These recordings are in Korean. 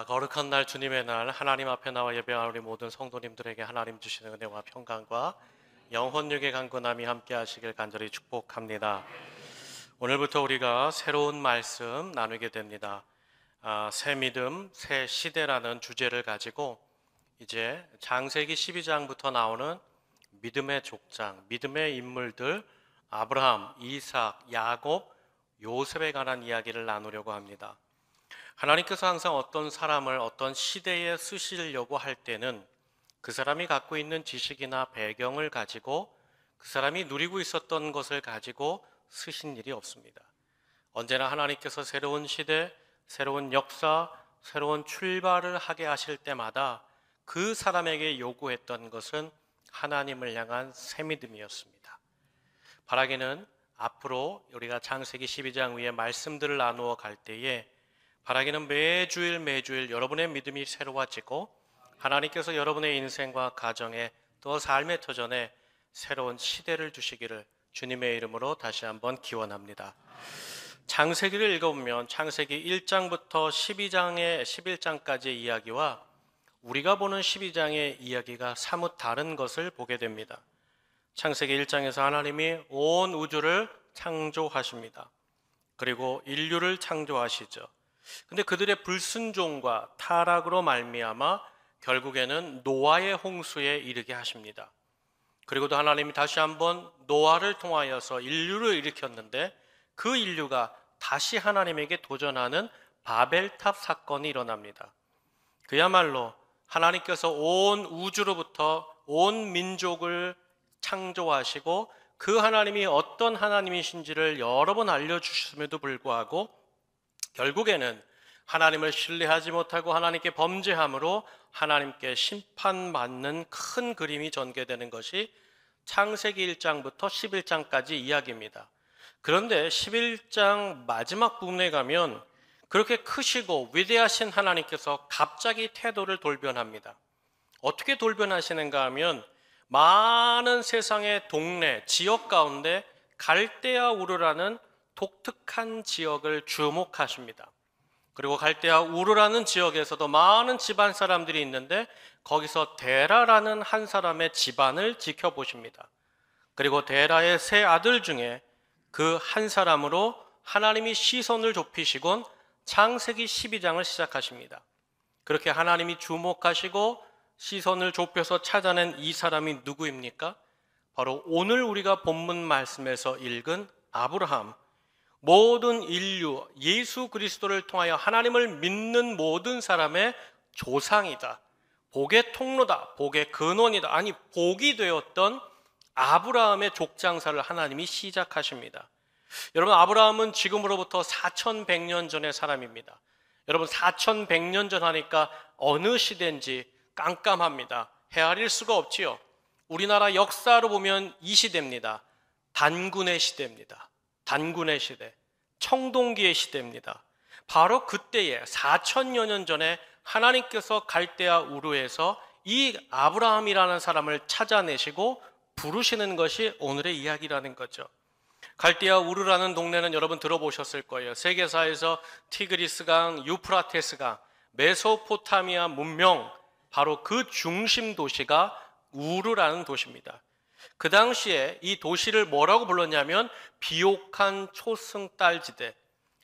거룩한 날 주님의 날 하나님 앞에 나와 예배하는 우리 모든 성도님들에게 하나님 주시는 은혜와 평강과 영혼육의 강건함이 함께 하시길 간절히 축복합니다. 오늘부터 우리가 새로운 말씀 나누게 됩니다. 새 믿음, 새 시대라는 주제를 가지고 이제 창세기 12장부터 나오는 믿음의 족장, 믿음의 인물들 아브라함, 이삭, 야곱, 요셉에 관한 이야기를 나누려고 합니다. 하나님께서 항상 어떤 사람을 어떤 시대에 쓰시려고 할 때는 그 사람이 갖고 있는 지식이나 배경을 가지고 그 사람이 누리고 있었던 것을 가지고 쓰신 일이 없습니다. 언제나 하나님께서 새로운 시대, 새로운 역사, 새로운 출발을 하게 하실 때마다 그 사람에게 요구했던 것은 하나님을 향한 새 믿음이었습니다. 바라기는 앞으로 우리가 창세기 12장 위에 말씀들을 나누어 갈 때에 바라기는 매주일 여러분의 믿음이 새로워지고 하나님께서 여러분의 인생과 가정에 또 삶의 터전에 새로운 시대를 주시기를 주님의 이름으로 다시 한번 기원합니다. 창세기를 읽어보면 창세기 1장부터 12장의 11장까지의 이야기와 우리가 보는 12장의 이야기가 사뭇 다른 것을 보게 됩니다. 창세기 1장에서 하나님이 온 우주를 창조하십니다. 그리고 인류를 창조하시죠. 근데 그들의 불순종과 타락으로 말미암아 결국에는 노아의 홍수에 이르게 하십니다. 그리고도 하나님이 다시 한번 노아를 통하여서 인류를 일으켰는데 그 인류가 다시 하나님에게 도전하는 바벨탑 사건이 일어납니다. 그야말로 하나님께서 온 우주로부터 온 민족을 창조하시고 그 하나님이 어떤 하나님이신지를 여러 번 알려주셨음에도 불구하고 결국에는 하나님을 신뢰하지 못하고 하나님께 범죄함으로 하나님께 심판받는 큰 그림이 전개되는 것이 창세기 1장부터 11장까지 이야기입니다. 그런데 11장 마지막 부분에 가면 그렇게 크시고 위대하신 하나님께서 갑자기 태도를 돌변합니다. 어떻게 돌변하시는가 하면 많은 세상의 동네, 지역 가운데 갈대아 우르라는 독특한 지역을 주목하십니다. 그리고 갈대아 우르라는 지역에서도 많은 집안 사람들이 있는데 거기서 데라라는 한 사람의 집안을 지켜보십니다. 그리고 데라의 세 아들 중에 그 한 사람으로 하나님이 시선을 좁히시곤 창세기 12장을 시작하십니다. 그렇게 하나님이 주목하시고 시선을 좁혀서 찾아낸 이 사람이 누구입니까? 바로 오늘 우리가 본문 말씀에서 읽은 아브라함, 모든 인류, 예수 그리스도를 통하여 하나님을 믿는 모든 사람의 조상이다. 복의 통로다. 복의 근원이다. 아니, 복이 되었던 아브라함의 족장사를 하나님이 시작하십니다. 여러분, 아브라함은 지금으로부터 4100년 전의 사람입니다. 여러분, 4100년 전 하니까 어느 시대인지 깜깜합니다. 헤아릴 수가 없지요. 우리나라 역사로 보면 이 시대입니다. 단군의 시대입니다. 단군의 시대, 청동기의 시대입니다. 바로 그때에 4000여 년 전에 하나님께서 갈대아 우르에서 이 아브라함이라는 사람을 찾아내시고 부르시는 것이 오늘의 이야기라는 거죠. 갈대아 우르라는 동네는 여러분 들어보셨을 거예요. 세계사에서 티그리스강, 유프라테스강, 메소포타미아 문명, 바로 그 중심 도시가 우르라는 도시입니다. 그 당시에 이 도시를 뭐라고 불렀냐면 비옥한 초승달지대,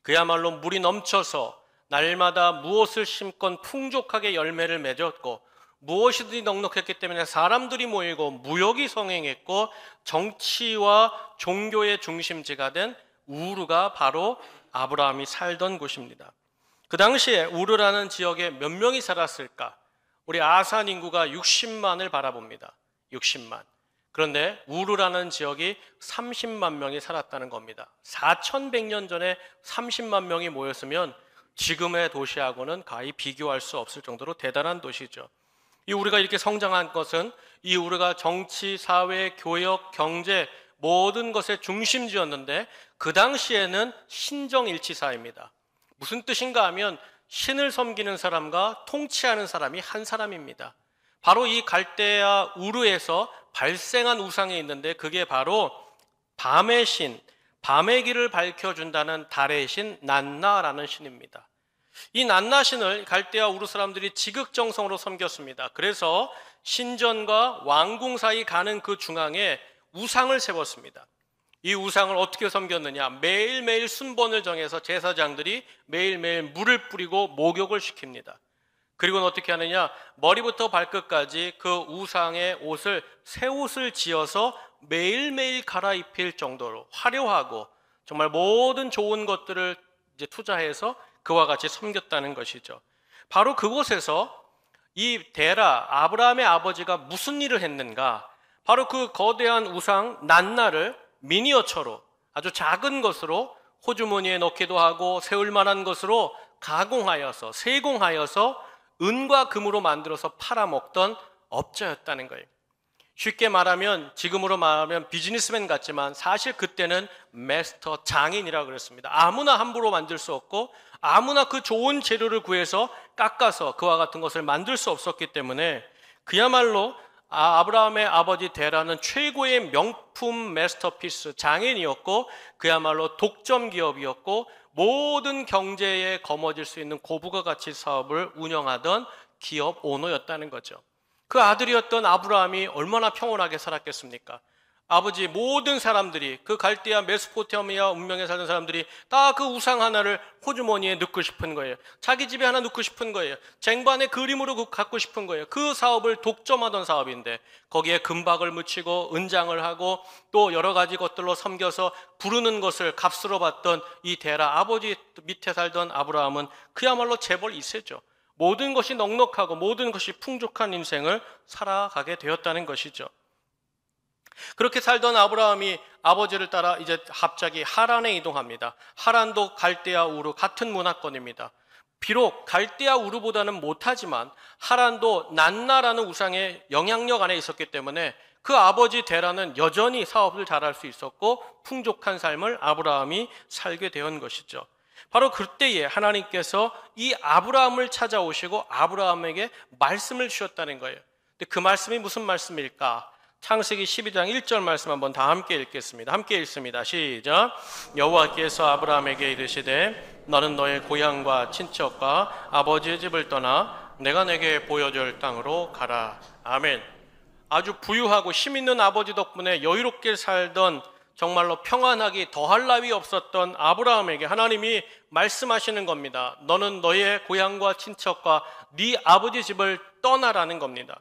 그야말로 물이 넘쳐서 날마다 무엇을 심건 풍족하게 열매를 맺었고 무엇이든지 넉넉했기 때문에 사람들이 모이고 무역이 성행했고 정치와 종교의 중심지가 된 우르가 바로 아브라함이 살던 곳입니다. 그 당시에 우르라는 지역에 몇 명이 살았을까? 우리 아산 인구가 60만을 바라봅니다. 60만. 그런데 우르라는 지역이 30만 명이 살았다는 겁니다. 4100년 전에 30만 명이 모였으면 지금의 도시하고는 거의 비교할 수 없을 정도로 대단한 도시죠. 이 우리가 이렇게 성장한 것은 이 우리가 정치, 사회, 교역, 경제 모든 것의 중심지였는데 그 당시에는 신정일치사입니다. 무슨 뜻인가 하면 신을 섬기는 사람과 통치하는 사람이 한 사람입니다. 바로 이 갈대아 우르에서 발생한 우상이 있는데 그게 바로 밤의 신, 밤의 길을 밝혀준다는 달의 신 난나라는 신입니다. 이 낫나신을 갈대아 우르 사람들이 지극정성으로 섬겼습니다. 그래서 신전과 왕궁 사이 가는 그 중앙에 우상을 세웠습니다. 이 우상을 어떻게 섬겼느냐? 매일매일 순번을 정해서 제사장들이 매일매일 물을 뿌리고 목욕을 시킵니다. 그리고는 어떻게 하느냐? 머리부터 발끝까지 그 우상의 옷을, 새 옷을 지어서 매일매일 갈아입힐 정도로 화려하고 정말 모든 좋은 것들을 이제 투자해서 그와 같이 섬겼다는 것이죠. 바로 그곳에서 이 데라, 아브라함의 아버지가 무슨 일을 했는가? 바로 그 거대한 우상 낫나를 미니어처로 아주 작은 것으로 호주머니에 넣기도 하고 세울 만한 것으로 가공하여서 세공하여서 은과 금으로 만들어서 팔아먹던 업자였다는 거예요. 쉽게 말하면 지금으로 말하면 비즈니스맨 같지만 사실 그때는 마스터 장인이라고 그랬습니다. 아무나 함부로 만들 수 없고 아무나 그 좋은 재료를 구해서 깎아서 그와 같은 것을 만들 수 없었기 때문에 그야말로 아브라함의 아버지 데라는 최고의 명품 마스터피스 장인이었고 그야말로 독점 기업이었고 모든 경제에 거머쥘 수 있는 고부가 가치 사업을 운영하던 기업 오너였다는 거죠. 그 아들이었던 아브라함이 얼마나 평온하게 살았겠습니까? 아버지 모든 사람들이 그 갈대아 메소포타미아 운명에 살던 사람들이 다 그 우상 하나를 호주머니에 넣고 싶은 거예요. 자기 집에 하나 넣고 싶은 거예요. 쟁반의 그림으로 갖고 싶은 거예요. 그 사업을 독점하던 사업인데 거기에 금박을 묻히고 은장을 하고 또 여러 가지 것들로 섬겨서 부르는 것을 값으로 받던 이 데라 아버지 밑에 살던 아브라함은 그야말로 재벌 2세죠. 모든 것이 넉넉하고 모든 것이 풍족한 인생을 살아가게 되었다는 것이죠. 그렇게 살던 아브라함이 아버지를 따라 이제 갑자기 하란에 이동합니다. 하란도 갈대아 우르 같은 문화권입니다. 비록 갈대아 우르보다는 못하지만 하란도 낫나라는 우상의 영향력 안에 있었기 때문에 그 아버지 데라는 여전히 사업을 잘할 수 있었고 풍족한 삶을 아브라함이 살게 된 것이죠. 바로 그때에 하나님께서 이 아브라함을 찾아오시고 아브라함에게 말씀을 주셨다는 거예요. 근데 그 말씀이 무슨 말씀일까? 창세기 12장 1절 말씀 한번 다 함께 읽겠습니다. 함께 읽습니다. 시작. 여호와께서 아브라함에게 이르시되 너는 너의 고향과 친척과 아버지의 집을 떠나 내가 내게 보여줄 땅으로 가라. 아멘. 아주 부유하고 힘 있는 아버지 덕분에 여유롭게 살던 정말로 평안하기 더할 나위 없었던 아브라함에게 하나님이 말씀하시는 겁니다. 너는 너의 고향과 친척과 네 아버지 집을 떠나라는 겁니다.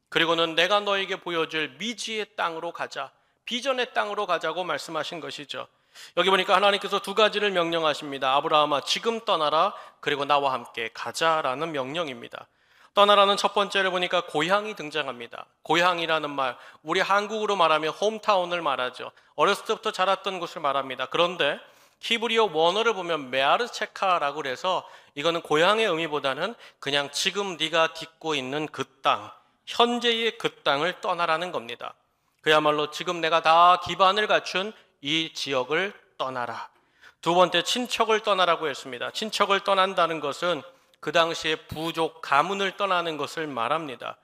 그리고는 내가 너에게 보여줄 미지의 땅으로 가자, 비전의 땅으로 가자고 말씀하신 것이죠. 여기 보니까 하나님께서 두 가지를 명령하십니다. 아브라함아 지금 떠나라, 그리고 나와 함께 가자라는 명령입니다. 떠나라는 첫 번째를 보니까 고향이 등장합니다. 고향이라는 말, 우리 한국으로 말하면 홈타운을 말하죠. 어렸을 때부터 자랐던 곳을 말합니다. 그런데 히브리어 원어를 보면 메아르체카라고 그래서 이거는 고향의 의미보다는 그냥 지금 네가 딛고 있는 그 땅, 현재의 그 땅을 떠나라는 겁니다. 그야말로 지금 내가 다 기반을 갖춘 이 지역을 떠나라. 두 번째 친척을 떠나라고 했습니다. 친척을 떠난다는 것은 그 당시에 부족, 가문을 떠나는 것을 말합니다.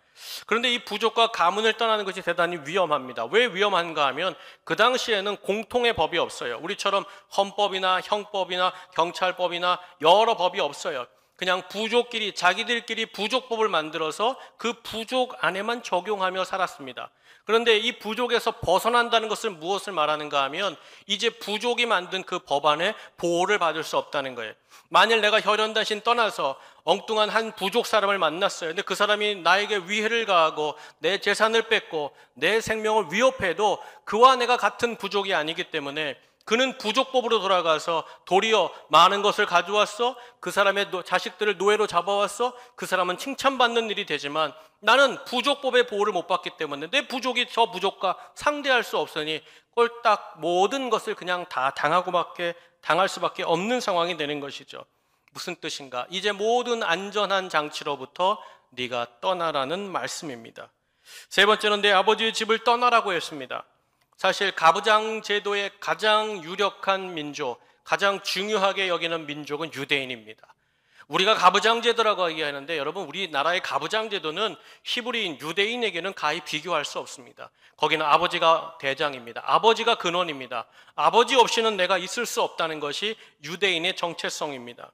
그런데 이 부족과 가문을 떠나는 것이 대단히 위험합니다. 왜 위험한가 하면 그 당시에는 공통의 법이 없어요. 우리처럼 헌법이나 형법이나 경찰법이나 여러 법이 없어요. 그냥 부족끼리 자기들끼리 부족법을 만들어서 그 부족 안에만 적용하며 살았습니다. 그런데 이 부족에서 벗어난다는 것을 무엇을 말하는가 하면 이제 부족이 만든 그 법안에 보호를 받을 수 없다는 거예요. 만일 내가 혈연단신 떠나서 엉뚱한 한 부족 사람을 만났어요. 근데 그 사람이 나에게 위해를 가하고 내 재산을 뺏고 내 생명을 위협해도 그와 내가 같은 부족이 아니기 때문에 그는 부족법으로 돌아가서 도리어 많은 것을 가져왔어. 그 사람의 자식들을 노예로 잡아왔어. 그 사람은 칭찬받는 일이 되지만 나는 부족법의 보호를 못 받기 때문에 내 부족이 저 부족과 상대할 수 없으니 꼴딱 모든 것을 그냥 다 당할 수밖에 없는 상황이 되는 것이죠. 무슨 뜻인가? 이제 모든 안전한 장치로부터 네가 떠나라는 말씀입니다. 세 번째는 내 아버지의 집을 떠나라고 했습니다. 사실 가부장 제도의 가장 유력한 민족, 가장 중요하게 여기는 민족은 유대인입니다. 우리가 가부장 제도라고 얘기하는데 여러분 우리나라의 가부장 제도는 히브리인 유대인에게는 가히 비교할 수 없습니다. 거기는 아버지가 대장입니다. 아버지가 근원입니다. 아버지 없이는 내가 있을 수 없다는 것이 유대인의 정체성입니다.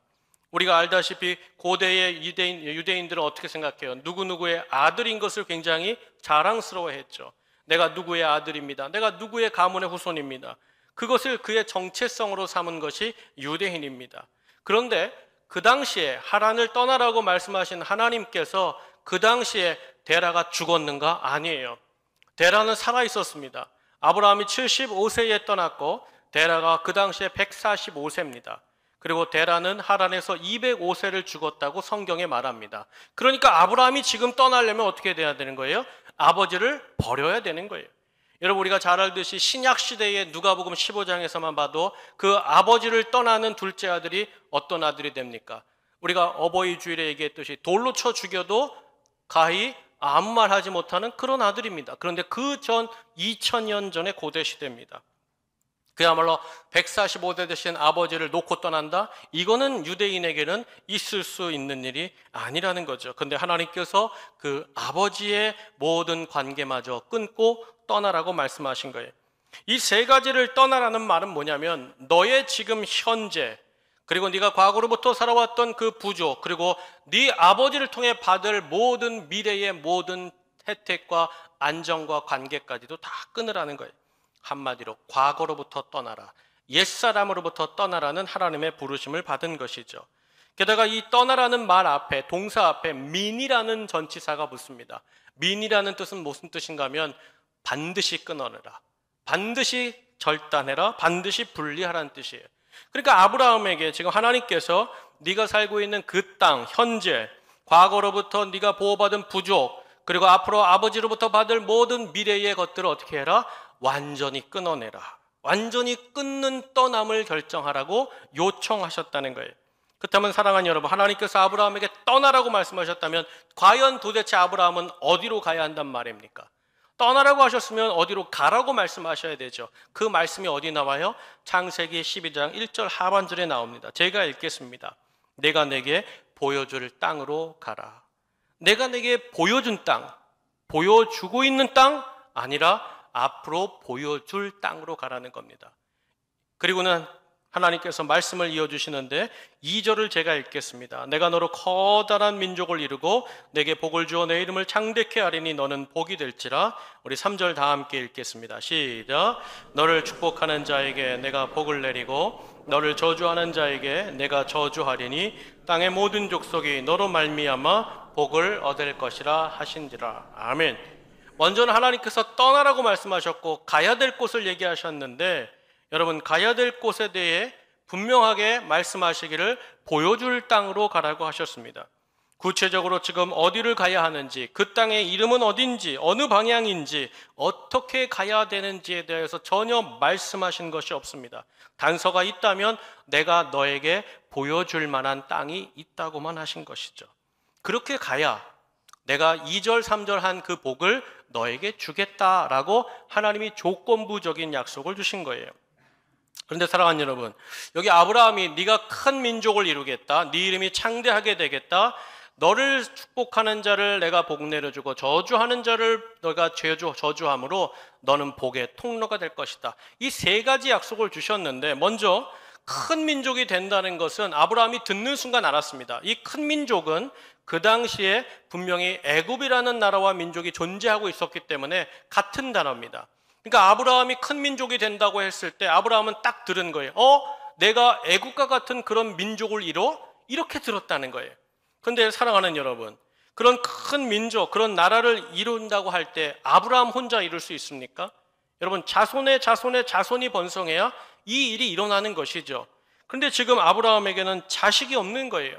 우리가 알다시피 고대의 유대인들은 어떻게 생각해요? 누구누구의 아들인 것을 굉장히 자랑스러워했죠. 내가 누구의 아들입니다. 내가 누구의 가문의 후손입니다. 그것을 그의 정체성으로 삼은 것이 유대인입니다. 그런데 그 당시에 하란을 떠나라고 말씀하신 하나님께서 그 당시에 데라가 죽었는가? 아니에요. 데라는 살아 있었습니다. 아브라함이 75세에 떠났고 데라가 그 당시에 145세입니다. 그리고 데라는 하란에서 205세를 죽었다고 성경에 말합니다. 그러니까 아브라함이 지금 떠나려면 어떻게 돼야 되는 거예요? 아버지를 버려야 되는 거예요. 여러분, 우리가 잘 알듯이 신약 시대의 누가복음 15장에서만 봐도 그 아버지를 떠나는 둘째 아들이 어떤 아들이 됩니까? 우리가 어버이 주일에 얘기했듯이 돌로 쳐 죽여도 가히 아무 말 하지 못하는 그런 아들입니다. 그런데 그 전 2000년 전의 고대 시대입니다. 그야말로 145세 되신 아버지를 놓고 떠난다? 이거는 유대인에게는 있을 수 있는 일이 아니라는 거죠. 그런데 하나님께서 그 아버지의 모든 관계마저 끊고 떠나라고 말씀하신 거예요. 이 세 가지를 떠나라는 말은 뭐냐면 너의 지금 현재, 그리고 네가 과거로부터 살아왔던 그 부족, 그리고 네 아버지를 통해 받을 모든 미래의 모든 혜택과 안정과 관계까지도 다 끊으라는 거예요. 한마디로 과거로부터 떠나라, 옛사람으로부터 떠나라는 하나님의 부르심을 받은 것이죠. 게다가 이 떠나라는 말 앞에, 동사 앞에 민이라는 전치사가 붙습니다. 민이라는 뜻은 무슨 뜻인가 하면 반드시 끊어내라, 반드시 절단해라, 반드시 분리하라는 뜻이에요. 그러니까 아브라함에게 지금 하나님께서 네가 살고 있는 그 땅, 현재, 과거로부터 네가 보호받은 부족, 그리고 앞으로 아버지로부터 받을 모든 미래의 것들을 어떻게 해라? 완전히 끊어내라. 완전히 끊는 떠남을 결정하라고 요청하셨다는 거예요. 그렇다면 사랑하는 여러분, 하나님께서 아브라함에게 떠나라고 말씀하셨다면 과연 도대체 아브라함은 어디로 가야 한단 말입니까? 떠나라고 하셨으면 어디로 가라고 말씀하셔야 되죠. 그 말씀이 어디 나와요? 창세기 12장 1절 하반절에 나옵니다. 제가 읽겠습니다. 내가 내게 보여줄 땅으로 가라. 내가 내게 보여준 땅, 보여주고 있는 땅 아니라 앞으로 보여줄 땅으로 가라는 겁니다. 그리고는 하나님께서 말씀을 이어주시는데 2절을 제가 읽겠습니다. 내가 너로 커다란 민족을 이루고 내게 복을 주어 내 이름을 창대케 하리니 너는 복이 될지라. 우리 3절 다 함께 읽겠습니다. 시작. 너를 축복하는 자에게 내가 복을 내리고 너를 저주하는 자에게 내가 저주하리니 땅의 모든 족속이 너로 말미암아 복을 얻을 것이라 하신지라. 아멘. 먼저는 하나님께서 떠나라고 말씀하셨고 가야 될 곳을 얘기하셨는데, 여러분, 가야 될 곳에 대해 분명하게 말씀하시기를 보여줄 땅으로 가라고 하셨습니다. 구체적으로 지금 어디를 가야 하는지, 그 땅의 이름은 어딘지, 어느 방향인지, 어떻게 가야 되는지에 대해서 전혀 말씀하신 것이 없습니다. 단서가 있다면 내가 너에게 보여줄 만한 땅이 있다고만 하신 것이죠. 그렇게 가야 내가 2절 3절 한 그 복을 너에게 주겠다라고 하나님이 조건부적인 약속을 주신 거예요. 그런데 사랑하는 여러분, 여기 아브라함이 네가 큰 민족을 이루겠다, 네 이름이 창대하게 되겠다, 너를 축복하는 자를 내가 복 내려주고 저주하는 자를 너가 저주함으로 너는 복의 통로가 될 것이다. 이 세 가지 약속을 주셨는데, 먼저 큰 민족이 된다는 것은 아브라함이 듣는 순간 알았습니다. 이 큰 민족은 그 당시에 분명히 애굽이라는 나라와 민족이 존재하고 있었기 때문에 같은 단어입니다. 그러니까 아브라함이 큰 민족이 된다고 했을 때 아브라함은 딱 들은 거예요. 내가 애국과 같은 그런 민족을 이뤄? 이렇게 들었다는 거예요. 그런데 사랑하는 여러분, 그런 큰 민족, 그런 나라를 이룬다고 할 때 아브라함 혼자 이룰 수 있습니까? 여러분, 자손의 자손이 번성해야 이 일이 일어나는 것이죠. 그런데 지금 아브라함에게는 자식이 없는 거예요.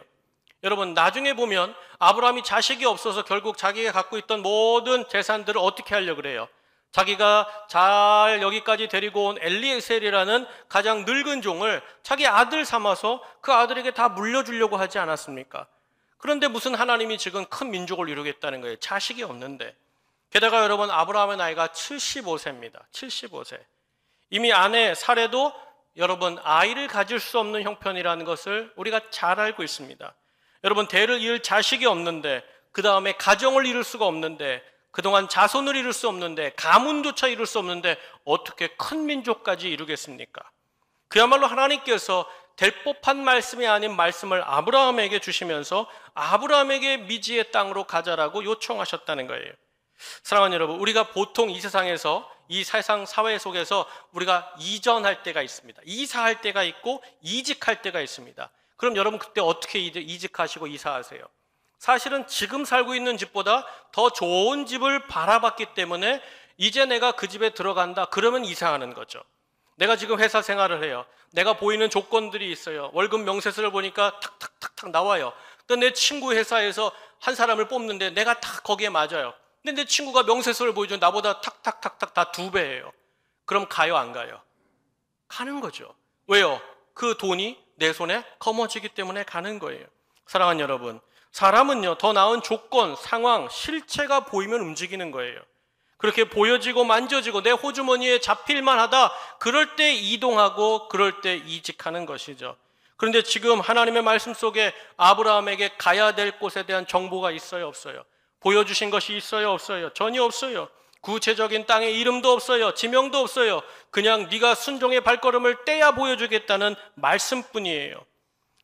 여러분, 나중에 보면 아브라함이 자식이 없어서 결국 자기가 갖고 있던 모든 재산들을 어떻게 하려고 그래요? 자기가 잘 여기까지 데리고 온 엘리에셀이라는 가장 늙은 종을 자기 아들 삼아서 그 아들에게 다 물려주려고 하지 않았습니까? 그런데 무슨 하나님이 지금 큰 민족을 이루겠다는 거예요? 자식이 없는데. 게다가 여러분, 아브라함의 나이가 75세입니다. 75세. 이미 아내 사레도 여러분 아이를 가질 수 없는 형편이라는 것을 우리가 잘 알고 있습니다. 여러분, 대를 이을 자식이 없는데, 그 다음에 가정을 이룰 수가 없는데, 그동안 자손을 이룰 수 없는데, 가문조차 이룰 수 없는데 어떻게 큰 민족까지 이루겠습니까? 그야말로 하나님께서 될 법한 말씀이 아닌 말씀을 아브라함에게 주시면서 아브라함에게 미지의 땅으로 가자라고 요청하셨다는 거예요. 사랑하는 여러분, 우리가 보통 이 세상에서, 이 세상 사회 속에서 우리가 이전할 때가 있습니다. 이사할 때가 있고 이직할 때가 있습니다. 그럼 여러분 그때 어떻게 이직하시고 이사하세요? 사실은 지금 살고 있는 집보다 더 좋은 집을 바라봤기 때문에 이제 내가 그 집에 들어간다, 그러면 이사하는 거죠. 내가 지금 회사 생활을 해요. 내가 보이는 조건들이 있어요. 월급 명세서를 보니까 탁탁탁탁 나와요. 근데 내 친구 회사에서 한 사람을 뽑는데 내가 딱 거기에 맞아요. 근데 내 친구가 명세서를 보여줘 나보다 탁탁탁탁 다 2배예요. 그럼 가요, 안 가요? 가는 거죠. 왜요? 그 돈이 내 손에 거머쥐기 때문에 가는 거예요. 사랑하는 여러분, 사람은요, 더 나은 조건, 상황, 실체가 보이면 움직이는 거예요. 그렇게 보여지고 만져지고 내 호주머니에 잡힐만 하다, 그럴 때 이동하고 그럴 때 이직하는 것이죠. 그런데 지금 하나님의 말씀 속에 아브라함에게 가야 될 곳에 대한 정보가 있어요, 없어요? 보여주신 것이 있어요, 없어요? 전혀 없어요. 구체적인 땅의 이름도 없어요. 지명도 없어요. 그냥 네가 순종의 발걸음을 떼야 보여주겠다는 말씀뿐이에요.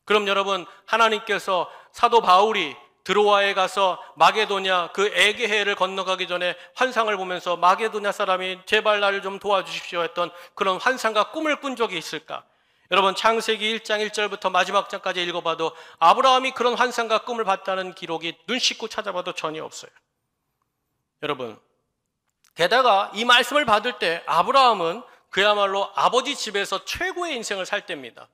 그럼 여러분, 하나님께서 사도 바울이 드로아에 가서 마게도냐 그 에게해를 건너가기 전에 환상을 보면서 마게도냐 사람이 제발 나를 좀 도와주십시오 했던 그런 환상과 꿈을 꾼 적이 있을까? 여러분, 창세기 1장 1절부터 마지막 장까지 읽어봐도 아브라함이 그런 환상과 꿈을 봤다는 기록이 눈 씻고 찾아봐도 전혀 없어요. 여러분, 게다가 이 말씀을 받을 때 아브라함은 그야말로 아버지 집에서 최고의 인생을 살 때입니다.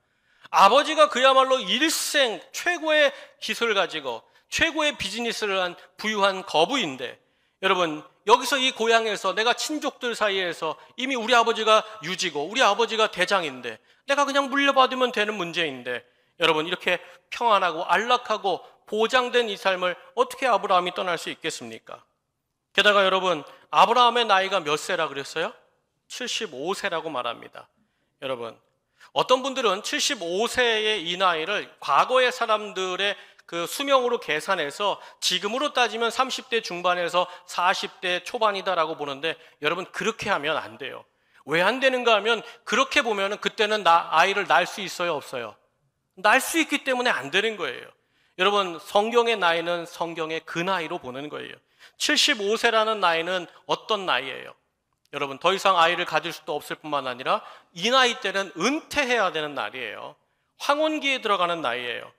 아버지가 그야말로 일생 최고의 기술을 가지고 최고의 비즈니스를 한 부유한 거부인데, 여러분, 여기서 이 고향에서 내가 친족들 사이에서 이미 우리 아버지가 유지고 우리 아버지가 대장인데 내가 그냥 물려받으면 되는 문제인데, 여러분, 이렇게 평안하고 안락하고 보장된 이 삶을 어떻게 아브라함이 떠날 수 있겠습니까? 게다가 여러분, 아브라함의 나이가 몇 세라 그랬어요? 75세라고 말합니다. 여러분, 어떤 분들은 75세의 이 나이를 과거의 사람들의 그 수명으로 계산해서 지금으로 따지면 30대 중반에서 40대 초반이다라고 보는데, 여러분, 그렇게 하면 안 돼요. 왜 안 되는가 하면, 그렇게 보면 그때는 아이를 낳을 수 있어요, 없어요? 낳을 수 있기 때문에 안 되는 거예요. 여러분, 성경의 나이는 성경의 그 나이로 보는 거예요. 75세라는 나이는 어떤 나이예요? 여러분, 더 이상 아이를 가질 수도 없을 뿐만 아니라 이 나이 때는 은퇴해야 되는 날이에요. 황혼기에 들어가는 나이예요.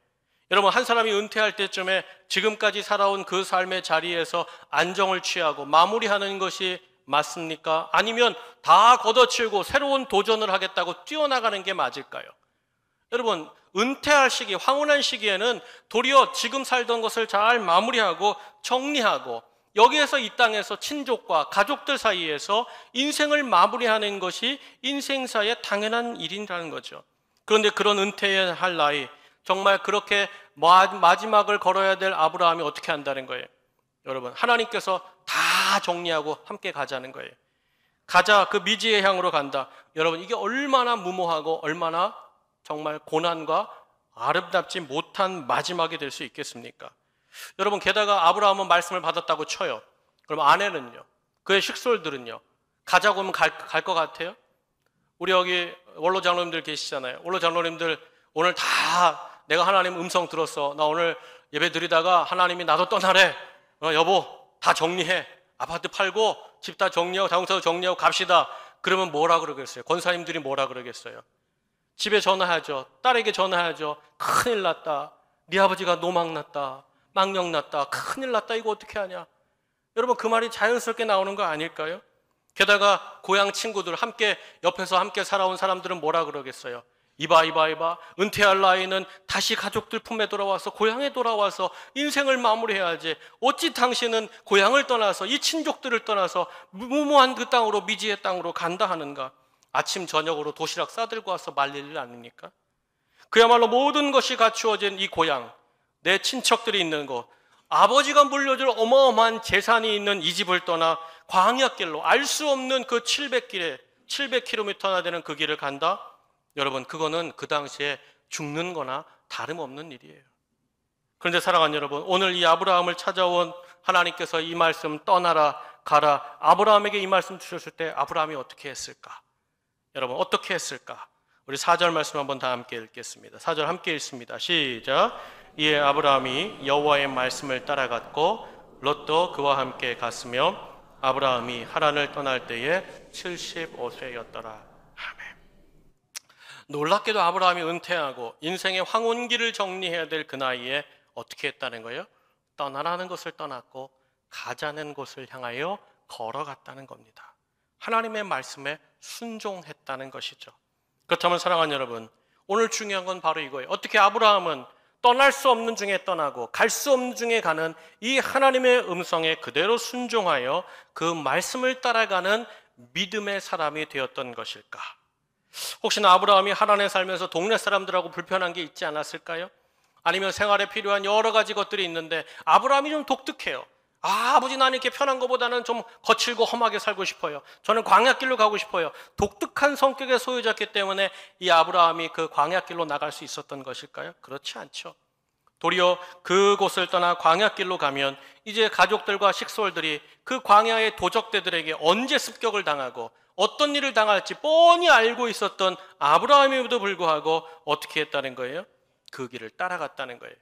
여러분, 한 사람이 은퇴할 때쯤에 지금까지 살아온 그 삶의 자리에서 안정을 취하고 마무리하는 것이 맞습니까? 아니면 다 걷어치우고 새로운 도전을 하겠다고 뛰어나가는 게 맞을까요? 여러분, 은퇴할 시기, 황혼한 시기에는 도리어 지금 살던 것을 잘 마무리하고 정리하고 여기에서 이 땅에서 친족과 가족들 사이에서 인생을 마무리하는 것이 인생사의 당연한 일이라는 거죠. 그런데 그런 은퇴할 나이, 정말 그렇게 마지막을 걸어야 될 아브라함이 어떻게 한다는 거예요? 여러분, 하나님께서 다 정리하고 함께 가자는 거예요. 가자, 그 미지의 향으로 간다. 여러분, 이게 얼마나 무모하고 얼마나 정말 고난과 아름답지 못한 마지막이 될 수 있겠습니까? 여러분, 게다가 아브라함은 말씀을 받았다고 쳐요. 그럼 아내는요? 그의 식솔들은요? 가자고 하면 갈 것 같아요? 우리 여기 원로 장로님들 계시잖아요. 원로 장로님들 오늘 다 내가 하나님 음성 들었어. 나 오늘 예배 드리다가 하나님이 나도 떠나래. 여보, 다 정리해. 아파트 팔고 집 다 정리하고 자동차도 정리하고 갑시다. 그러면 뭐라 그러겠어요? 권사님들이 뭐라 그러겠어요? 집에 전화하죠. 딸에게 전화하죠. 큰일 났다. 네 아버지가 노망났다. 망령났다. 큰일 났다. 이거 어떻게 하냐? 여러분, 그 말이 자연스럽게 나오는 거 아닐까요? 게다가 고향 친구들, 함께 옆에서 함께 살아온 사람들은 뭐라 그러겠어요? 이봐. 은퇴할 나이는 다시 가족들 품에 돌아와서 고향에 돌아와서 인생을 마무리해야지. 어찌 당신은 고향을 떠나서 이 친족들을 떠나서 무모한 그 땅으로, 미지의 땅으로 간다 하는가? 아침 저녁으로 도시락 싸들고 와서 말릴 일 아닙니까? 그야말로 모든 것이 갖추어진 이 고향, 내 친척들이 있는 곳, 아버지가 물려줄 어마어마한 재산이 있는 이 집을 떠나 광야길로, 알 수 없는 그 700km나 되는 그 길을 간다? 여러분, 그거는 그 당시에 죽는 거나 다름없는 일이에요. 그런데 사랑하는 여러분, 오늘 이 아브라함을 찾아온 하나님께서 이 말씀, 떠나라, 가라, 아브라함에게 이 말씀 주셨을 때 아브라함이 어떻게 했을까? 여러분, 어떻게 했을까? 우리 4절 말씀 한번 다 함께 읽겠습니다. 4절 함께 읽습니다. 시작. 이에 아브라함이 여호와의 말씀을 따라갔고 롯도 그와 함께 갔으며 아브라함이 하란을 떠날 때에 75세였더라. 아멘. 놀랍게도 아브라함이 은퇴하고 인생의 황혼기를 정리해야 될 그 나이에 어떻게 했다는 거예요? 떠나라는 것을 떠났고 가자는 곳을 향하여 걸어갔다는 겁니다. 하나님의 말씀에 순종했다는 것이죠. 그렇다면 사랑하는 여러분, 오늘 중요한 건 바로 이거예요. 어떻게 아브라함은 떠날 수 없는 중에 떠나고 갈 수 없는 중에 가는 이 하나님의 음성에 그대로 순종하여 그 말씀을 따라가는 믿음의 사람이 되었던 것일까? 혹시나 아브라함이 하란에 살면서 동네 사람들하고 불편한 게 있지 않았을까요? 아니면 생활에 필요한 여러 가지 것들이 있는데 아브라함이 좀 독특해요. 아버지, 나는 이렇게 편한 것보다는 좀 거칠고 험하게 살고 싶어요. 저는 광야길로 가고 싶어요. 독특한 성격의 소유자였기 때문에 이 아브라함이 그 광야길로 나갈 수 있었던 것일까요? 그렇지 않죠. 도리어 그곳을 떠나 광야길로 가면 이제 가족들과 식솔들이 그 광야의 도적대들에게 언제 습격을 당하고 어떤 일을 당할지 뻔히 알고 있었던 아브라함에도 불구하고 어떻게 했다는 거예요? 그 길을 따라갔다는 거예요.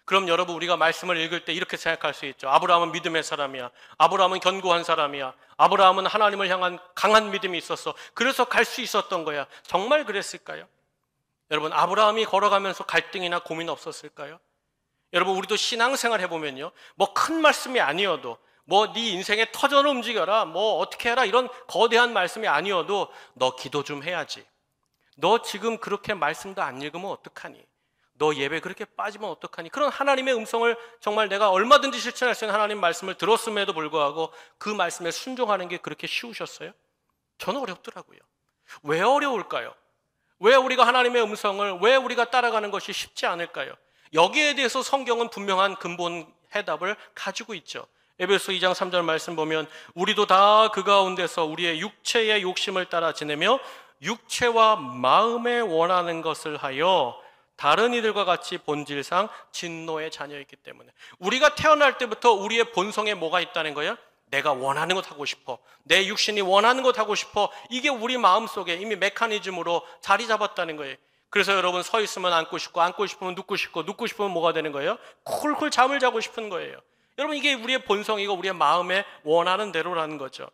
그럼 여러분, 우리가 말씀을 읽을 때 이렇게 생각할 수 있죠. 아브라함은 믿음의 사람이야. 아브라함은 견고한 사람이야. 아브라함은 하나님을 향한 강한 믿음이 있었어. 그래서 갈 수 있었던 거야. 정말 그랬을까요? 여러분, 아브라함이 걸어가면서 갈등이나 고민 없었을까요? 여러분, 우리도 신앙생활 해보면요, 뭐 큰 말씀이 아니어도 뭐 네 인생의 터전을 움직여라, 뭐 어떻게 해라, 이런 거대한 말씀이 아니어도 너 기도 좀 해야지. 너 지금 그렇게 말씀도 안 읽으면 어떡하니? 너 예배 그렇게 빠지면 어떡하니? 그런 하나님의 음성을 정말 내가 얼마든지 실천할 수 있는 하나님 말씀을 들었음에도 불구하고 그 말씀에 순종하는 게 그렇게 쉬우셨어요? 저는 어렵더라고요. 왜 어려울까요? 왜 우리가 하나님의 음성을, 왜 우리가 따라가는 것이 쉽지 않을까요? 여기에 대해서 성경은 분명한 근본 해답을 가지고 있죠. 에베소 2장 3절 말씀 보면 우리도 다 그 가운데서 우리의 육체의 욕심을 따라 지내며 육체와 마음에 원하는 것을 하여 다른 이들과 같이 본질상 진노의 자녀이기 때문에, 우리가 태어날 때부터 우리의 본성에 뭐가 있다는 거예요? 내가 원하는 것 하고 싶어, 내 육신이 원하는 것 하고 싶어. 이게 우리 마음속에 이미 메커니즘으로 자리 잡았다는 거예요. 그래서 여러분, 서 있으면 앉고 싶고, 앉고 싶으면 눕고 싶고, 눕고 싶으면 뭐가 되는 거예요? 쿨쿨 잠을 자고 싶은 거예요. 여러분, 이게 우리의 본성이고 우리의 마음에 원하는 대로라는 거죠.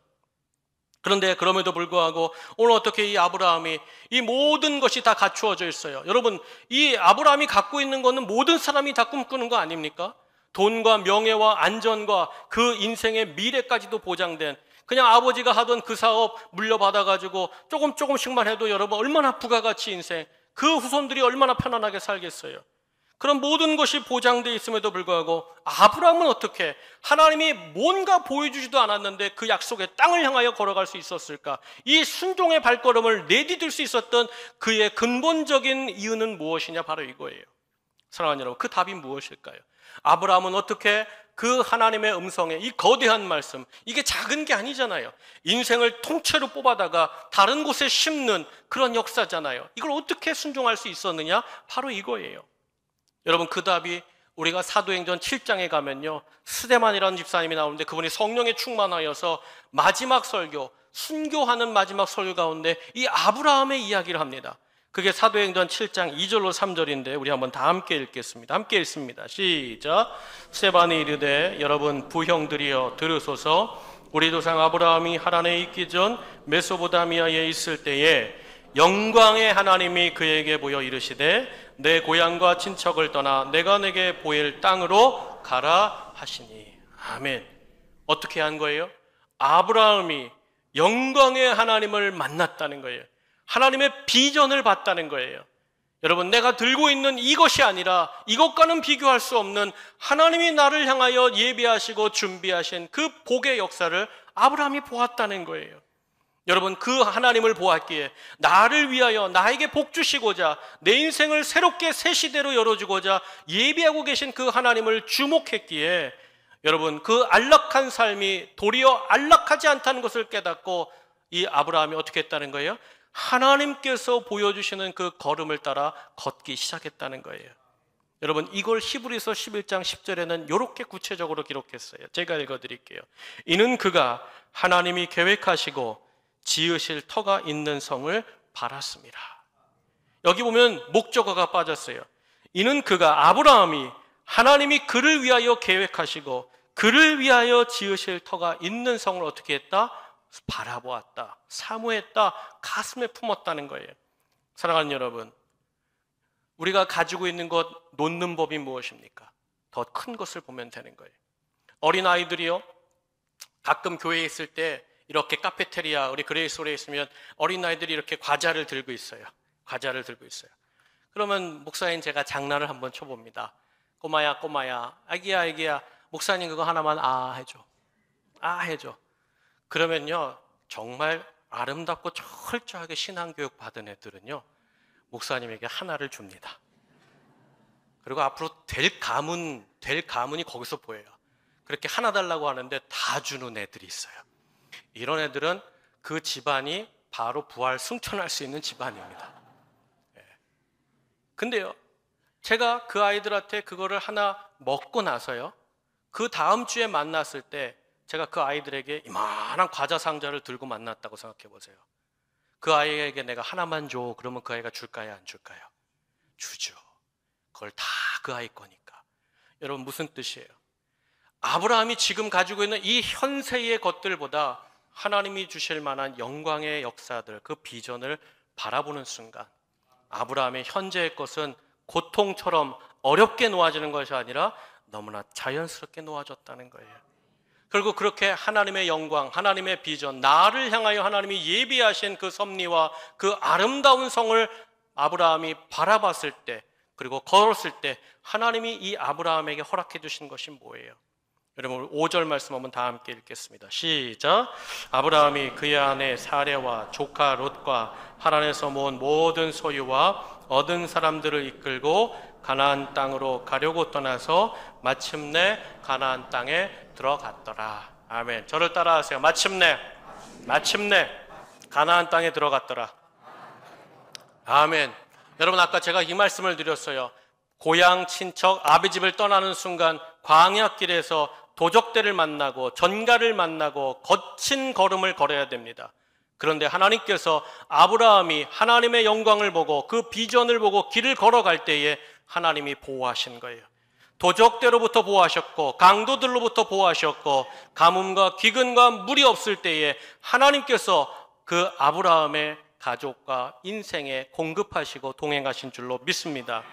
그런데 그럼에도 불구하고 오늘 어떻게 이 아브라함이 이 모든 것이 다 갖추어져 있어요. 여러분, 이 아브라함이 갖고 있는 거는 모든 사람이 다 꿈꾸는 거 아닙니까? 돈과 명예와 안전과 그 인생의 미래까지도 보장된, 그냥 아버지가 하던 그 사업 물려받아가지고 조금씩만 해도 여러분 얼마나 부가가치 인생, 그 후손들이 얼마나 편안하게 살겠어요. 그런 모든 것이 보장되어 있음에도 불구하고 아브라함은 어떻게 하나님이 뭔가 보여주지도 않았는데 그 약속의 땅을 향하여 걸어갈 수 있었을까? 이 순종의 발걸음을 내디딜 수 있었던 그의 근본적인 이유는 무엇이냐? 바로 이거예요. 사랑하는 여러분, 그 답이 무엇일까요? 아브라함은 어떻게 그 하나님의 음성에, 이 거대한 말씀, 이게 작은 게 아니잖아요. 인생을 통째로 뽑아다가 다른 곳에 심는 그런 역사잖아요. 이걸 어떻게 순종할 수 있었느냐? 바로 이거예요. 여러분, 그 답이 우리가 사도행전 7장에 가면요, 스데반이라는 집사님이 나오는데 그분이 성령에 충만하여서 마지막 설교, 순교하는 마지막 설교 가운데 이 아브라함의 이야기를 합니다. 그게 사도행전 7장 2절로 3절인데 우리 한번 다 함께 읽겠습니다. 함께 읽습니다. 시작. 스데반이 이르되 여러분 부형들이여 들으소서. 우리 조상 아브라함이 하란에 있기 전 메소포타미아에 있을 때에 영광의 하나님이 그에게 보여 이르시되 내 고향과 친척을 떠나 내가 내게 보일 땅으로 가라 하시니. 아멘. 어떻게 한 거예요? 아브라함이 영광의 하나님을 만났다는 거예요. 하나님의 비전을 봤다는 거예요. 여러분, 내가 들고 있는 이것이 아니라 이것과는 비교할 수 없는 하나님이 나를 향하여 예비하시고 준비하신 그 복의 역사를 아브라함이 보았다는 거예요. 여러분, 그 하나님을 보았기에 나를 위하여 나에게 복 주시고자 내 인생을 새롭게 새 시대로 열어주고자 예비하고 계신 그 하나님을 주목했기에 여러분, 그 안락한 삶이 도리어 안락하지 않다는 것을 깨닫고 이 아브라함이 어떻게 했다는 거예요? 하나님께서 보여주시는 그 걸음을 따라 걷기 시작했다는 거예요. 여러분, 이걸 히브리서 11장 10절에는 이렇게 구체적으로 기록했어요. 제가 읽어드릴게요. 이는 그가 하나님이 계획하시고 지으실 터가 있는 성을 바랐습니다. 여기 보면 목적어가 빠졌어요. 이는 그가 아브라함이 하나님이 그를 위하여 계획하시고 그를 위하여 지으실 터가 있는 성을 어떻게 했다? 바라보았다, 사모했다, 가슴에 품었다는 거예요. 사랑하는 여러분, 우리가 가지고 있는 것 놓는 법이 무엇입니까? 더 큰 것을 보면 되는 거예요. 어린아이들이요, 가끔 교회에 있을 때 이렇게 카페테리아, 우리 그레이스홀에 있으면 어린아이들이 이렇게 과자를 들고 있어요. 과자를 들고 있어요. 그러면 목사님, 제가 장난을 한번 쳐봅니다. 꼬마야, 꼬마야, 아기야, 아기야, 목사님 그거 하나만 해줘. 해줘. 그러면요, 정말 아름답고 철저하게 신앙교육 받은 애들은요, 목사님에게 하나를 줍니다. 그리고 앞으로 될 가문이 거기서 보여요. 그렇게 하나 달라고 하는데 다 주는 애들이 있어요. 이런 애들은 그 집안이 바로 부활 승천할 수 있는 집안입니다. 근데요, 제가 그 아이들한테 그거를 하나 먹고 나서요, 그 다음 주에 만났을 때 제가 그 아이들에게 이만한 과자 상자를 들고 만났다고 생각해 보세요. 그 아이에게 내가 하나만 줘, 그러면 그 아이가 줄까요, 안 줄까요? 주죠. 그걸 다 그 아이 거니까. 여러분, 무슨 뜻이에요? 아브라함이 지금 가지고 있는 이 현세의 것들보다 하나님이 주실 만한 영광의 역사들, 그 비전을 바라보는 순간 아브라함의 현재의 것은 고통처럼 어렵게 놓아지는 것이 아니라 너무나 자연스럽게 놓아졌다는 거예요. 그리고 그렇게 하나님의 영광, 하나님의 비전, 나를 향하여 하나님이 예비하신 그 섭리와 그 아름다운 성을 아브라함이 바라봤을 때, 그리고 걸었을 때 하나님이 이 아브라함에게 허락해 주신 것이 뭐예요? 여러분, 5절 말씀 한번 다 함께 읽겠습니다. 시작. 아브라함이 그의 아내 사레와 조카 롯과 하란에서 모은 모든 소유와 얻은 사람들을 이끌고 가나안 땅으로 가려고 떠나서 마침내 가나안 땅에 들어갔더라. 아멘. 저를 따라하세요. 마침내 가나안 땅에 들어갔더라. 아멘. 여러분, 아까 제가 이 말씀을 드렸어요. 고향 친척 아비 집을 떠나는 순간 광야길에서 도적들을 만나고 전갈을 만나고 거친 걸음을 걸어야 됩니다. 그런데 하나님께서 아브라함이 하나님의 영광을 보고 그 비전을 보고 길을 걸어갈 때에 하나님이 보호하신 거예요. 도적대로부터 보호하셨고 강도들로부터 보호하셨고 가뭄과 기근과 물이 없을 때에 하나님께서 그 아브라함의 가족과 인생에 공급하시고 동행하신 줄로 믿습니다.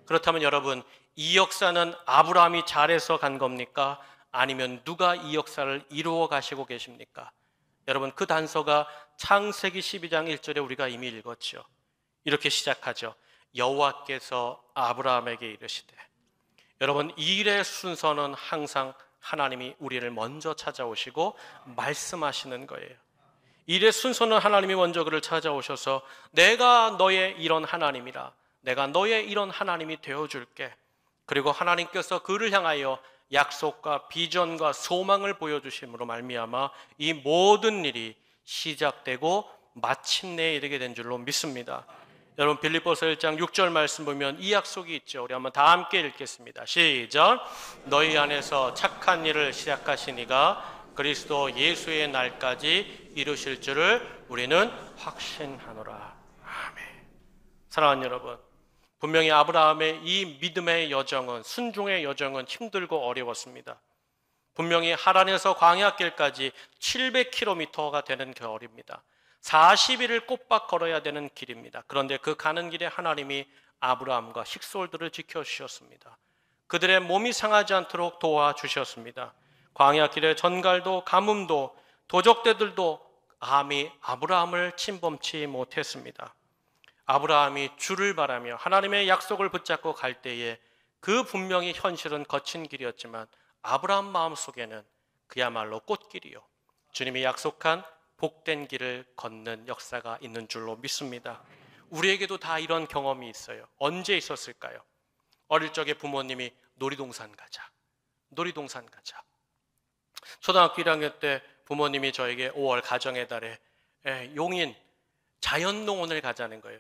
그렇다면 여러분, 이 역사는 아브라함이 잘해서 간 겁니까? 아니면 누가 이 역사를 이루어 가시고 계십니까? 여러분, 그 단서가 창세기 12장 1절에 우리가 이미 읽었죠. 이렇게 시작하죠. 여호와께서 아브라함에게 이르시되. 여러분, 이 일의 순서는 항상 하나님이 우리를 먼저 찾아오시고 말씀하시는 거예요. 일의 순서는 하나님이 먼저 그를 찾아오셔서 내가 너의 이런 하나님이라, 내가 너의 이런 하나님이 되어줄게. 그리고 하나님께서 그를 향하여 약속과 비전과 소망을 보여주심으로 말미암아 이 모든 일이 시작되고 마침내 이르게 된 줄로 믿습니다. 여러분, 빌립보서 1장 6절 말씀 보면 이 약속이 있죠. 우리 한번 다 함께 읽겠습니다. 시작. 너희 안에서 착한 일을 시작하신 이가 그리스도 예수의 날까지 이루실 줄을 우리는 확신하노라. 아멘. 사랑하는 여러분, 분명히 아브라함의 이 믿음의 여정은, 순종의 여정은 힘들고 어려웠습니다. 분명히 하란에서 광야길까지 700km가 되는 거리입니다. 40일을 꼬박 걸어야 되는 길입니다. 그런데 그 가는 길에 하나님이 아브라함과 식솔들을 지켜주셨습니다. 그들의 몸이 상하지 않도록 도와주셨습니다. 광야길에 전갈도 가뭄도 도적대들도 감히 아브라함을 침범치 못했습니다. 아브라함이 주를 바라며 하나님의 약속을 붙잡고 갈 때에 그 분명히 현실은 거친 길이었지만 아브라함 마음속에는 그야말로 꽃길이요, 주님이 약속한 복된 길을 걷는 역사가 있는 줄로 믿습니다. 우리에게도 다 이런 경험이 있어요. 언제 있었을까요? 어릴 적에 부모님이 놀이동산 가자. 초등학교 1학년 때 부모님이 저에게 5월 가정의 달에 용인 자연농원을 가자는 거예요.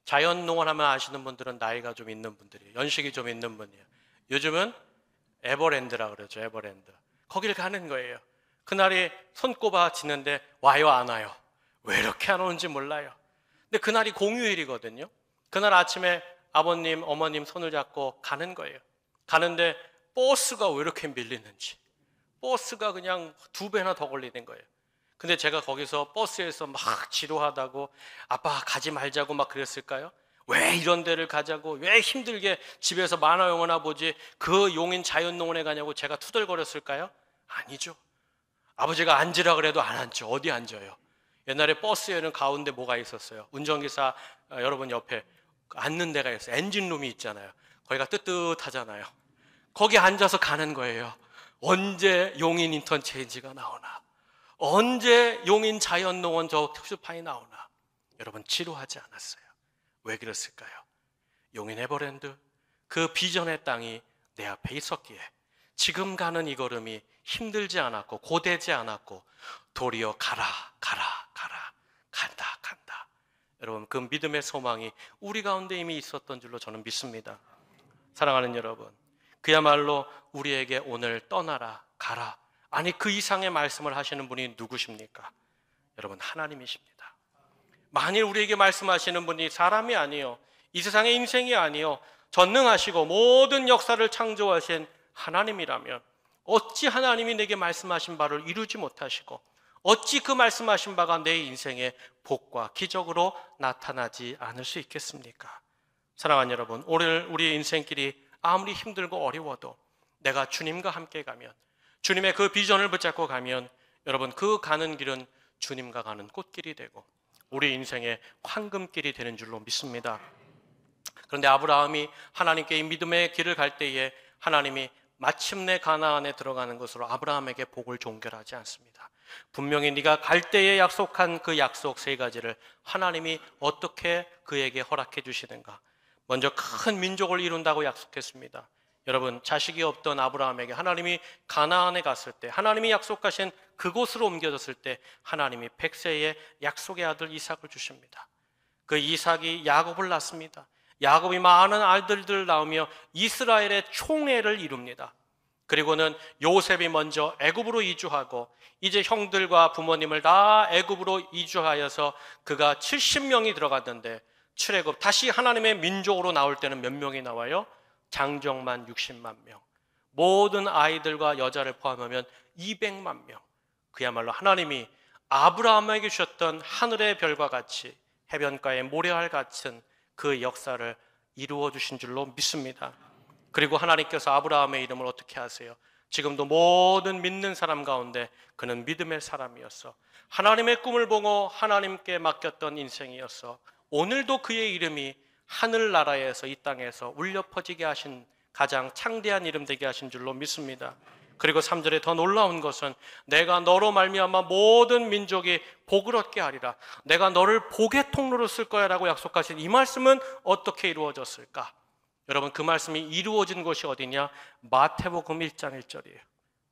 자연농원 하면 아시는 분들은 나이가 좀 있는 분들이에요. 연식이 좀 있는 분이에요. 요즘은 에버랜드라 그러죠. 에버랜드. 거기를 가는 거예요. 그날이 손꼽아 지는데 와요, 안 와요? 왜 이렇게 안 오는지 몰라요. 근데 그날이 공휴일이거든요. 그날 아침에 아버님, 어머님 손을 잡고 가는 거예요. 가는데 버스가 왜 이렇게 밀리는지, 버스가 그냥 2배나 더 걸리는 거예요. 근데 제가 거기서 버스에서 막 지루하다고 아빠 가지 말자고 막 그랬을까요? 왜 이런 데를 가자고, 왜 힘들게 집에서 만화 영화나 보지 그 용인 자연농원에 가냐고 제가 투덜거렸을까요? 아니죠. 아버지가 앉으라 그래도 안 앉죠. 어디 앉아요? 옛날에 버스에는 가운데 뭐가 있었어요? 운전기사 여러분 옆에 앉는 데가 있어요. 엔진룸이 있잖아요. 거기가 뜨뜻하잖아요. 거기 앉아서 가는 거예요. 언제 용인 인턴체인지가 나오나, 언제 용인 자연농원 저 특수판이 나오나. 여러분 지루하지 않았어요. 왜 그랬을까요? 용인 에버랜드 그 비전의 땅이 내 앞에 있었기에 지금 가는 이 걸음이 힘들지 않았고 고되지 않았고 도리어 가라 간다. 여러분 그 믿음의 소망이 우리 가운데 이미 있었던 줄로 저는 믿습니다. 사랑하는 여러분, 그야말로 우리에게 오늘 떠나라 가라, 아니 그 이상의 말씀을 하시는 분이 누구십니까? 여러분 하나님이십니다. 만일 우리에게 말씀하시는 분이 사람이 아니요, 이 세상의 인생이 아니요, 전능하시고 모든 역사를 창조하신 하나님이라면 어찌 하나님이 내게 말씀하신 바를 이루지 못하시고 어찌 그 말씀하신 바가 내 인생의 복과 기적으로 나타나지 않을 수 있겠습니까? 사랑하는 여러분, 오늘 우리의 인생길이 아무리 힘들고 어려워도 내가 주님과 함께 가면, 주님의 그 비전을 붙잡고 가면 여러분 그 가는 길은 주님과 가는 꽃길이 되고 우리 인생의 황금길이 되는 줄로 믿습니다. 그런데 아브라함이 하나님께 이 믿음의 길을 갈 때에 하나님이 마침내 가나안에 들어가는 것으로 아브라함에게 복을 종결하지 않습니다. 분명히 네가 갈 때에 약속한 그 약속 3가지를 하나님이 어떻게 그에게 허락해 주시는가. 먼저 큰 민족을 이룬다고 약속했습니다. 여러분 자식이 없던 아브라함에게 하나님이 가나안에 갔을 때, 하나님이 약속하신 그곳으로 옮겨졌을 때 하나님이 100세의 약속의 아들 이삭을 주십니다. 그 이삭이 야곱을 낳습니다. 야곱이 많은 아들들을 낳으며 이스라엘의 총회를 이룹니다. 그리고는 요셉이 먼저 애굽으로 이주하고 이제 형들과 부모님을 다 애굽으로 이주하여서 그가 70명이 들어갔는데 출애굽 다시 하나님의 민족으로 나올 때는 몇 명이 나와요? 장정만 60만 명, 모든 아이들과 여자를 포함하면 200만 명. 그야말로 하나님이 아브라함에게 주셨던 하늘의 별과 같이 해변가의 모래알 같은 그 역사를 이루어 주신 줄로 믿습니다. 그리고 하나님께서 아브라함의 이름을 어떻게 하세요? 지금도 모든 믿는 사람 가운데 그는 믿음의 사람이었어. 하나님의 꿈을 보고 하나님께 맡겼던 인생이었어. 오늘도 그의 이름이 하늘나라에서 이 땅에서 울려 퍼지게 하신 가장 창대한 이름 되게 하신 줄로 믿습니다. 그리고 3절에 더 놀라운 것은 내가 너로 말미암아 모든 민족이 복을 얻게 하리라, 내가 너를 복의 통로로 쓸 거야 라고 약속하신 이 말씀은 어떻게 이루어졌을까? 여러분 그 말씀이 이루어진 곳이 어디냐? 마태복음 1장 1절이에요.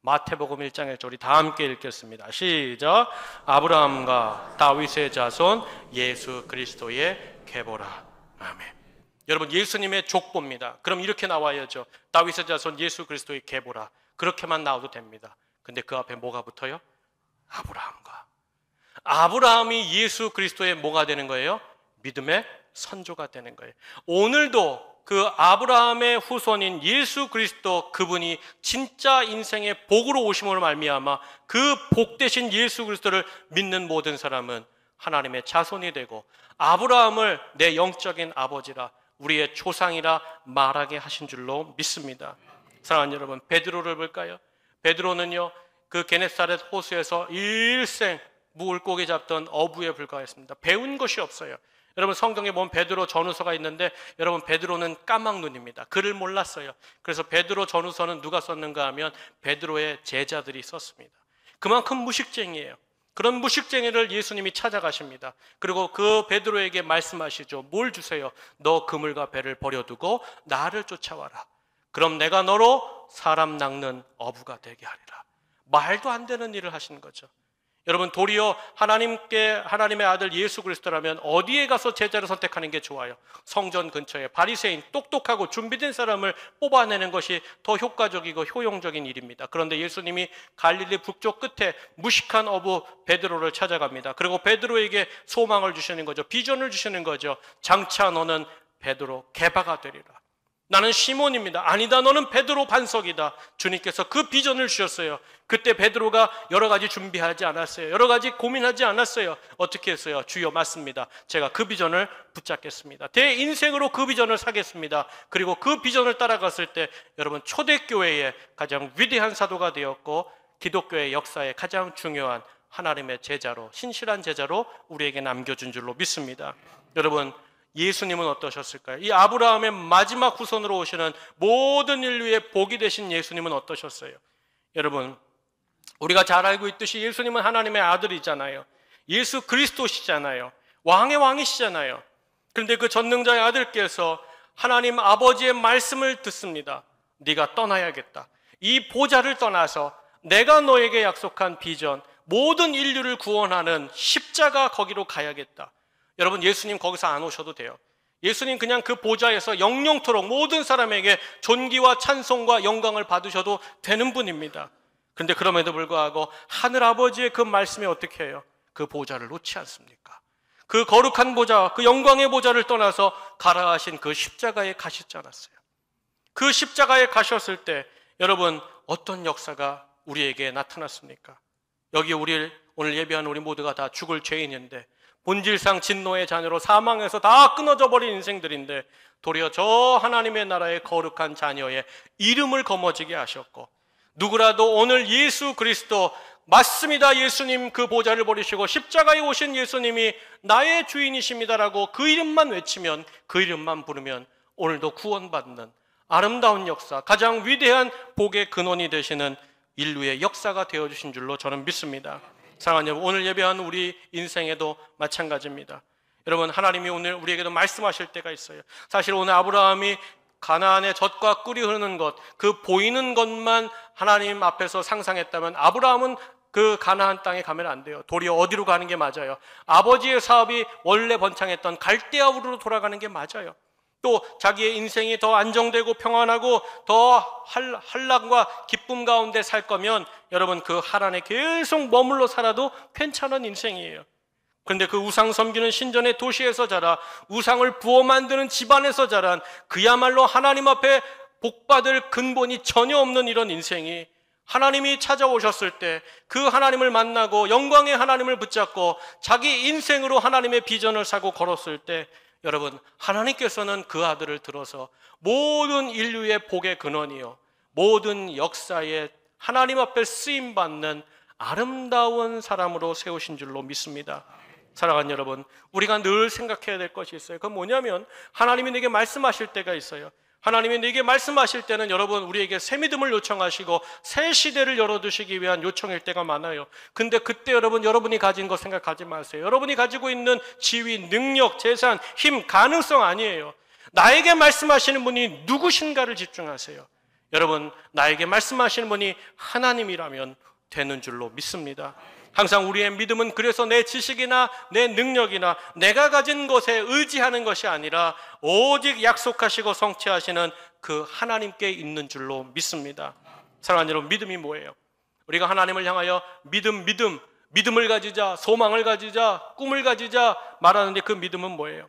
마태복음 1장 1절 우리 다 함께 읽겠습니다. 시작. 아브라함과 다윗의 자손 예수 그리스도의 계보라. 아멘. 여러분 예수님의 족보입니다. 그럼 이렇게 나와야죠. 다윗의 자손 예수 그리스도의 계보라. 그렇게만 나와도 됩니다. 근데 그 앞에 뭐가 붙어요? 아브라함과. 아브라함이 예수 그리스도의 뭐가 되는 거예요? 믿음의 선조가 되는 거예요. 오늘도 그 아브라함의 후손인 예수 그리스도, 그분이 진짜 인생의 복으로 오심으로 말미암아 그 복 대신 예수 그리스도를 믿는 모든 사람은 하나님의 자손이 되고 아브라함을 내 영적인 아버지라, 우리의 조상이라 말하게 하신 줄로 믿습니다. 사랑하는 여러분, 베드로를 볼까요? 베드로는요 그 게네사렛 호수에서 일생 물고기 잡던 어부에 불과했습니다. 배운 것이 없어요. 여러분 성경에 보면 베드로 전후서가 있는데 여러분 베드로는 까막눈입니다. 글을 몰랐어요. 그래서 베드로 전후서는 누가 썼는가 하면 베드로의 제자들이 썼습니다. 그만큼 무식쟁이에요. 그런 무식쟁이를 예수님이 찾아가십니다. 그리고 그 베드로에게 말씀하시죠. 뭘 주세요? 너 그물과 배를 버려두고 나를 쫓아와라. 그럼 내가 너로 사람 낚는 어부가 되게 하리라. 말도 안 되는 일을 하시는 거죠. 여러분 도리어 하나님의 아들 예수 그리스도라면 어디에 가서 제자를 선택하는 게 좋아요? 성전 근처에 바리새인 똑똑하고 준비된 사람을 뽑아내는 것이 더 효과적이고 효용적인 일입니다. 그런데 예수님이 갈릴리 북쪽 끝에 무식한 어부 베드로를 찾아갑니다. 그리고 베드로에게 소망을 주시는 거죠. 비전을 주시는 거죠. 장차 너는 베드로 게바가 되리라. 나는 시몬입니다. 아니다, 너는 베드로 반석이다. 주님께서 그 비전을 주셨어요. 그때 베드로가 여러 가지 준비하지 않았어요. 여러 가지 고민하지 않았어요. 어떻게 했어요? 주여, 맞습니다. 제가 그 비전을 붙잡겠습니다. 제 인생으로 그 비전을 사겠습니다. 그리고 그 비전을 따라갔을 때 여러분, 초대교회의 가장 위대한 사도가 되었고 기독교의 역사에 가장 중요한 하나님의 제자로, 신실한 제자로 우리에게 남겨준 줄로 믿습니다. 여러분, 예수님은 어떠셨을까요? 이 아브라함의 마지막 후손으로 오시는 모든 인류의 복이 되신 예수님은 어떠셨어요? 여러분, 우리가 잘 알고 있듯이 예수님은 하나님의 아들이잖아요. 예수 그리스도시잖아요. 왕의 왕이시잖아요. 그런데 그 전능자의 아들께서 하나님 아버지의 말씀을 듣습니다. 네가 떠나야겠다. 이 보좌를 떠나서 내가 너에게 약속한 비전, 모든 인류를 구원하는 십자가, 거기로 가야겠다. 여러분, 예수님 거기서 안 오셔도 돼요. 예수님 그냥 그 보좌에서 영영토록 모든 사람에게 존귀와 찬송과 영광을 받으셔도 되는 분입니다. 그런데 그럼에도 불구하고 하늘 아버지의 그 말씀에 어떻게 해요? 그 보좌를 놓지 않습니까? 그 거룩한 보좌, 그 영광의 보좌를 떠나서 가라 하신 그 십자가에 가시지 않았어요. 그 십자가에 가셨을 때 여러분, 어떤 역사가 우리에게 나타났습니까? 여기 오늘 예배하는 우리 모두가 다 죽을 죄인인데, 본질상 진노의 자녀로 사망해서 다 끊어져 버린 인생들인데, 도리어 저 하나님의 나라의 거룩한 자녀의 이름을 거머쥐게 하셨고, 누구라도 오늘 예수 그리스도 맞습니다, 예수님 그 보좌를 버리시고 십자가에 오신 예수님이 나의 주인이십니다라고 그 이름만 외치면, 그 이름만 부르면 오늘도 구원받는 아름다운 역사, 가장 위대한 복의 근원이 되시는 인류의 역사가 되어주신 줄로 저는 믿습니다. 사랑하는 여러분, 오늘 예배하는 우리 인생에도 마찬가지입니다. 여러분, 하나님이 오늘 우리에게도 말씀하실 때가 있어요. 사실 오늘 아브라함이 가나안의 젖과 꿀이 흐르는 것, 그 보이는 것만 하나님 앞에서 상상했다면 아브라함은 그 가나안 땅에 가면 안 돼요. 도리어 어디로 가는 게 맞아요? 아버지의 사업이 원래 번창했던 갈대아 우르로 돌아가는 게 맞아요. 또 자기의 인생이 더 안정되고 평안하고 더 한락과 기쁨 가운데 살 거면 여러분, 그 하란에 계속 머물러 살아도 괜찮은 인생이에요. 그런데 그 우상 섬기는 신전의 도시에서 자라, 우상을 부어 만드는 집안에서 자란 그야말로 하나님 앞에 복받을 근본이 전혀 없는 이런 인생이, 하나님이 찾아오셨을 때 그 하나님을 만나고 영광의 하나님을 붙잡고 자기 인생으로 하나님의 비전을 사고 걸었을 때 여러분, 하나님께서는 그 아들을 들어서 모든 인류의 복의 근원이요, 모든 역사에 하나님 앞에 쓰임받는 아름다운 사람으로 세우신 줄로 믿습니다. 사랑하는 여러분, 우리가 늘 생각해야 될 것이 있어요. 그건 뭐냐면, 하나님이 내게 말씀하실 때가 있어요. 하나님이 내게 말씀하실 때는 여러분, 우리에게 새 믿음을 요청하시고 새 시대를 열어두시기 위한 요청일 때가 많아요. 근데 그때 여러분, 여러분이 가진 거 생각하지 마세요. 여러분이 가지고 있는 지위, 능력, 재산, 힘, 가능성 아니에요. 나에게 말씀하시는 분이 누구신가를 집중하세요. 여러분, 나에게 말씀하시는 분이 하나님이라면 되는 줄로 믿습니다. 항상 우리의 믿음은 그래서 내 지식이나 내 능력이나 내가 가진 것에 의지하는 것이 아니라 오직 약속하시고 성취하시는 그 하나님께 있는 줄로 믿습니다. 사랑하는 여러분, 믿음이 뭐예요? 우리가 하나님을 향하여 믿음을 가지자, 소망을 가지자, 꿈을 가지자 말하는데 그 믿음은 뭐예요?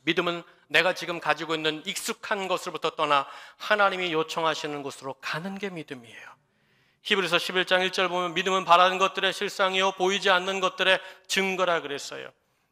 믿음은 내가 지금 가지고 있는 익숙한 것으로부터 떠나 하나님이 요청하시는 곳으로 가는 게 믿음이에요. 히브리서 11장 1절 보면 믿음은 바라는 것들의 실상이요 보이지 않는 것들의 증거라 그랬어요.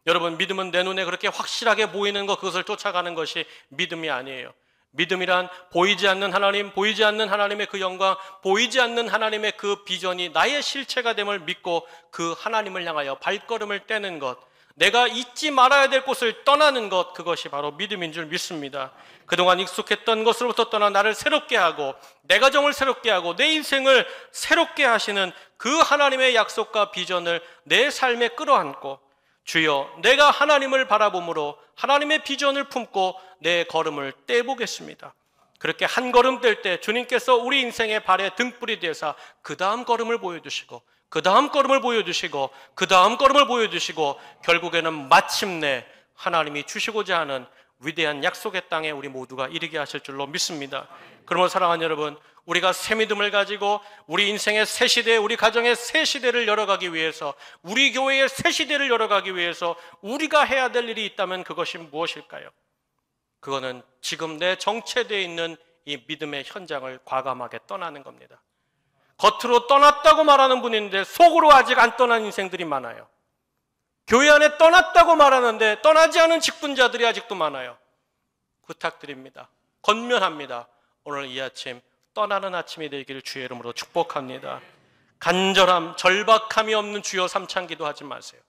여러분, 믿음은 내 눈에 그렇게 확실하게 보이는 것, 그것을 쫓아가는 것이 믿음이 아니에요. 믿음이란 보이지 않는 하나님, 보이지 않는 하나님의 그 영광, 보이지 않는 하나님의 그 비전이 나의 실체가 됨을 믿고 그 하나님을 향하여 발걸음을 떼는 것, 내가 잊지 말아야 될 곳을 떠나는 것, 그것이 바로 믿음인 줄 믿습니다. 그동안 익숙했던 것으로부터 떠나 나를 새롭게 하고 내 가정을 새롭게 하고 내 인생을 새롭게 하시는 그 하나님의 약속과 비전을 내 삶에 끌어안고, 주여, 내가 하나님을 바라봄으로 하나님의 비전을 품고 내 걸음을 떼보겠습니다. 그렇게 한 걸음 뗄 때 주님께서 우리 인생의 발에 등불이 되사 그 다음 걸음을 보여주시고 그 다음 걸음을 보여주시고 그 다음 걸음을 보여주시고 결국에는 마침내 하나님이 주시고자 하는 위대한 약속의 땅에 우리 모두가 이르게 하실 줄로 믿습니다. 그러므로 사랑하는 여러분, 우리가 새 믿음을 가지고 우리 인생의 새 시대, 우리 가정의 새 시대를 열어가기 위해서, 우리 교회의 새 시대를 열어가기 위해서 우리가 해야 될 일이 있다면 그것이 무엇일까요? 그거는 지금 내 정체되어 있는 이 믿음의 현장을 과감하게 떠나는 겁니다. 겉으로 떠났다고 말하는 분인데 속으로 아직 안 떠난 인생들이 많아요. 교회 안에 떠났다고 말하는데 떠나지 않은 직분자들이 아직도 많아요. 부탁드립니다. 권면합니다. 오늘 이 아침 떠나는 아침이 되기를 주의 이름으로 축복합니다. 간절함, 절박함이 없는 주여 삼창기도 하지 마세요.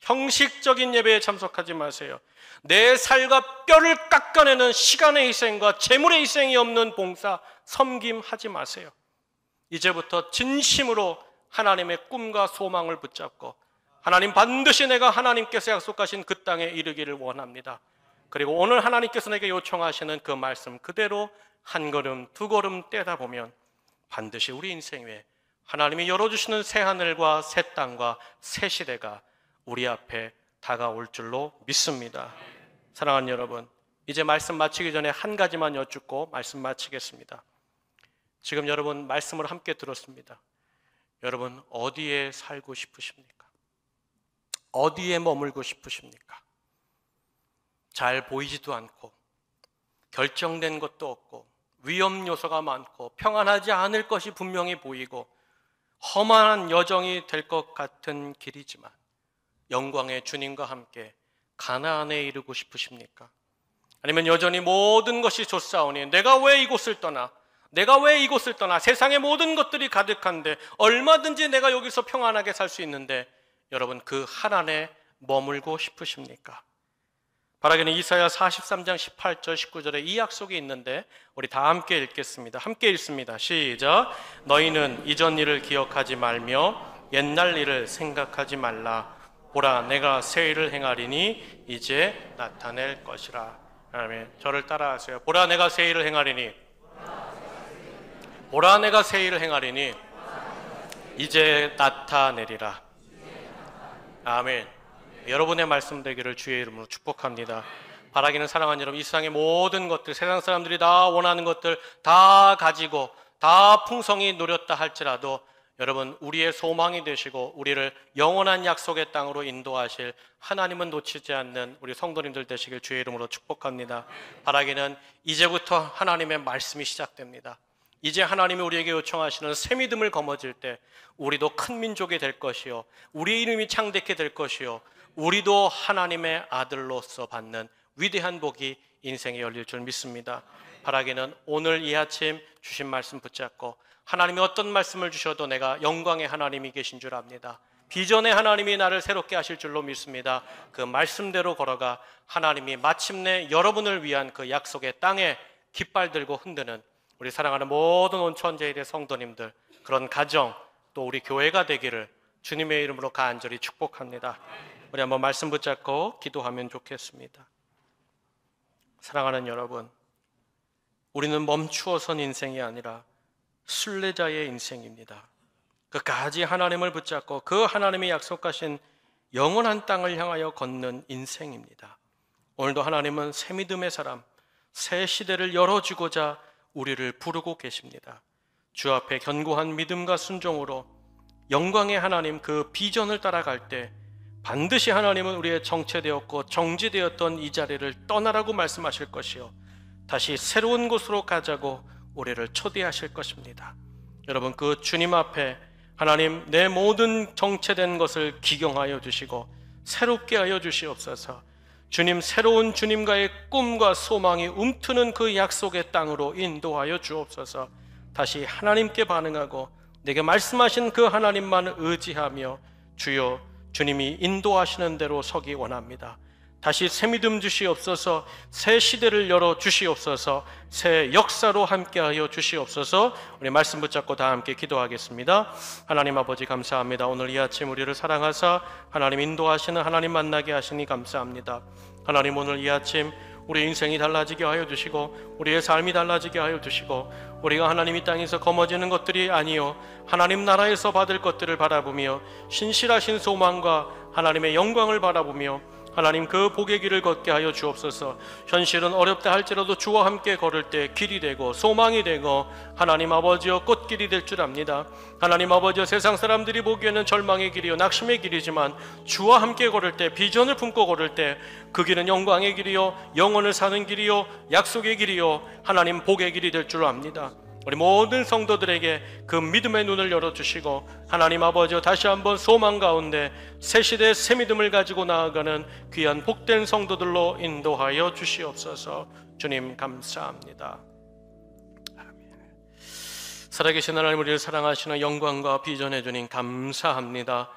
형식적인 예배에 참석하지 마세요. 내 살과 뼈를 깎아내는 시간의 희생과 재물의 희생이 없는 봉사, 섬김 하지 마세요. 이제부터 진심으로 하나님의 꿈과 소망을 붙잡고 하나님 반드시 내가 하나님께서 약속하신 그 땅에 이르기를 원합니다. 그리고 오늘 하나님께서 내게 요청하시는 그 말씀 그대로 한 걸음 두 걸음 떼다 보면 반드시 우리 인생 위에 하나님이 열어주시는 새 하늘과 새 땅과 새 시대가 우리 앞에 다가올 줄로 믿습니다. 사랑하는 여러분, 이제 말씀 마치기 전에 한 가지만 여쭙고 말씀 마치겠습니다. 지금 여러분 말씀을 함께 들었습니다. 여러분 어디에 살고 싶으십니까? 어디에 머물고 싶으십니까? 잘 보이지도 않고 결정된 것도 없고 위험 요소가 많고 평안하지 않을 것이 분명히 보이고 험한 여정이 될 것 같은 길이지만 영광의 주님과 함께 가나안에 이르고 싶으십니까? 아니면 여전히 모든 것이 좋사오니 내가 왜 이곳을 떠나? 내가 왜 이곳을 떠나? 세상의 모든 것들이 가득한데 얼마든지 내가 여기서 평안하게 살 수 있는데 여러분 그 하나님에 머물고 싶으십니까? 바라기는 이사야 43장 18절 19절에 이 약속이 있는데 우리 다 함께 읽겠습니다. 함께 읽습니다. 시작. 너희는 이전 일을 기억하지 말며 옛날 일을 생각하지 말라. 보라 내가 새 일을 행하리니 이제 나타낼 것이라. 아멘. 저를 따라하세요. 보라 내가 새 일을 행하리니 보라 내가 새 일을 행하리니 이제 나타내리라. 아멘. 여러분의 말씀 되기를 주의 이름으로 축복합니다. 바라기는 사랑하는 여러분, 이 세상의 모든 것들, 세상 사람들이 다 원하는 것들 다 가지고 다 풍성히 누렸다 할지라도 여러분 우리의 소망이 되시고 우리를 영원한 약속의 땅으로 인도하실 하나님은 놓치지 않는 우리 성도님들 되시길 주의 이름으로 축복합니다. 바라기는 이제부터 하나님의 말씀이 시작됩니다. 이제 하나님이 우리에게 요청하시는 새 믿음을 거머쥘 때 우리도 큰 민족이 될 것이요 우리의 이름이 창대케 될 것이요 우리도 하나님의 아들로서 받는 위대한 복이 인생에 열릴 줄 믿습니다. 바라기는 오늘 이 아침 주신 말씀 붙잡고 하나님이 어떤 말씀을 주셔도 내가 영광의 하나님이 계신 줄 압니다. 비전의 하나님이 나를 새롭게 하실 줄로 믿습니다. 그 말씀대로 걸어가 하나님이 마침내 여러분을 위한 그 약속의 땅에 깃발 들고 흔드는 우리 사랑하는 모든 온천제일의 성도님들, 그런 가정 또 우리 교회가 되기를 주님의 이름으로 간절히 축복합니다. 우리 한번 말씀 붙잡고 기도하면 좋겠습니다. 사랑하는 여러분, 우리는 멈추어선 인생이 아니라 순례자의 인생입니다. 끝까지 하나님을 붙잡고 그 하나님이 약속하신 영원한 땅을 향하여 걷는 인생입니다. 오늘도 하나님은 새 믿음의 사람, 새 시대를 열어주고자 우리를 부르고 계십니다. 주 앞에 견고한 믿음과 순종으로 영광의 하나님 그 비전을 따라갈 때 반드시 하나님은 우리의 정체되었고 정지되었던 이 자리를 떠나라고 말씀하실 것이요 다시 새로운 곳으로 가자고 우리를 초대하실 것입니다. 여러분 그 주님 앞에 하나님 내 모든 정체된 것을 기경하여 주시고 새롭게 하여 주시옵소서. 주님 새로운 주님과의 꿈과 소망이 움트는 그 약속의 땅으로 인도하여 주옵소서. 다시 하나님께 반응하고 내게 말씀하신 그 하나님만 의지하며 주여 주님이 인도하시는 대로 서기 원합니다. 다시 새 믿음 주시옵소서. 새 시대를 열어 주시옵소서. 새 역사로 함께하여 주시옵소서. 우리 말씀 붙잡고 다 함께 기도하겠습니다. 하나님 아버지 감사합니다. 오늘 이 아침 우리를 사랑하사 하나님 인도하시는 하나님 만나게 하시니 감사합니다. 하나님 오늘 이 아침 우리 인생이 달라지게 하여 주시고 우리의 삶이 달라지게 하여 주시고 우리가 하나님 이 땅에서 거머쥐는 것들이 아니요 하나님 나라에서 받을 것들을 바라보며 신실하신 소망과 하나님의 영광을 바라보며 하나님 그 복의 길을 걷게 하여 주옵소서. 현실은 어렵다 할지라도 주와 함께 걸을 때 길이 되고 소망이 되고 하나님 아버지여 꽃길이 될 줄 압니다. 하나님 아버지여 세상 사람들이 보기에는 절망의 길이요 낙심의 길이지만 주와 함께 걸을 때, 비전을 품고 걸을 때 그 길은 영광의 길이요 영원을 사는 길이요 약속의 길이요 하나님 복의 길이 될 줄 압니다. 우리 모든 성도들에게 그 믿음의 눈을 열어주시고 하나님 아버지여 다시 한번 소망 가운데 새 시대의 새 믿음을 가지고 나아가는 귀한 복된 성도들로 인도하여 주시옵소서. 주님 감사합니다. 아멘. 살아계신 하나님, 우리를 사랑하시는 영광과 비전의 주님 감사합니다.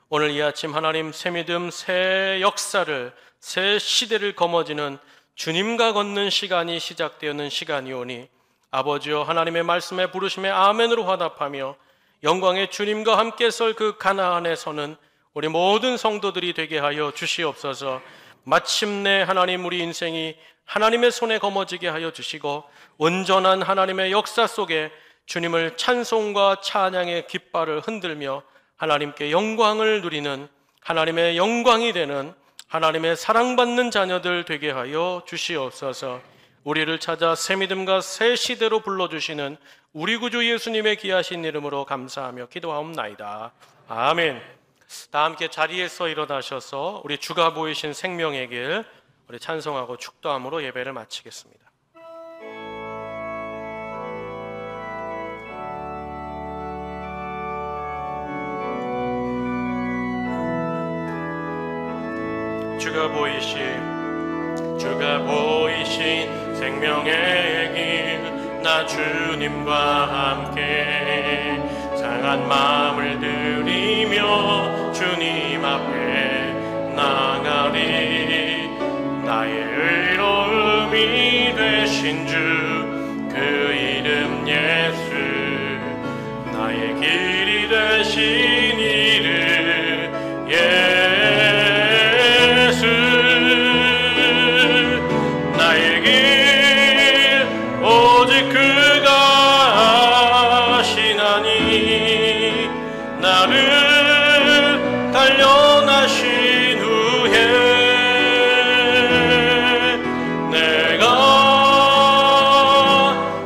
오늘 이 아침 하나님 새 믿음, 새 역사를, 새 시대를 거머쥐는 주님과 걷는 시간이 시작되었는 시간이오니 아버지여 하나님의 말씀에 부르심에 아멘으로 화답하며 영광의 주님과 함께 설 그 가나안에서는 우리 모든 성도들이 되게 하여 주시옵소서. 마침내 하나님 우리 인생이 하나님의 손에 거머쥐게 하여 주시고 온전한 하나님의 역사 속에 주님을 찬송과 찬양의 깃발을 흔들며 하나님께 영광을 누리는, 하나님의 영광이 되는 하나님의 사랑받는 자녀들 되게 하여 주시옵소서. 우리를 찾아 새 믿음과 새 시대로 불러주시는 우리 구주 예수님의 귀하신 이름으로 감사하며 기도하옵나이다. 아멘. 다 함께 자리에서 일어나셔서 우리 주가 보이신 생명의 길 우리 찬송하고 축도함으로 예배를 마치겠습니다. 주가 보이신 생명의 길 나 주님과 함께 상한 마음을 들이며 주님 앞에 나가리. 나의 의로움이 되신 주 그 이름 예수, 나의 길이 되신 이름 예수, 나의 길 오직 그가 하시나니 나를 단련하신 후에 내가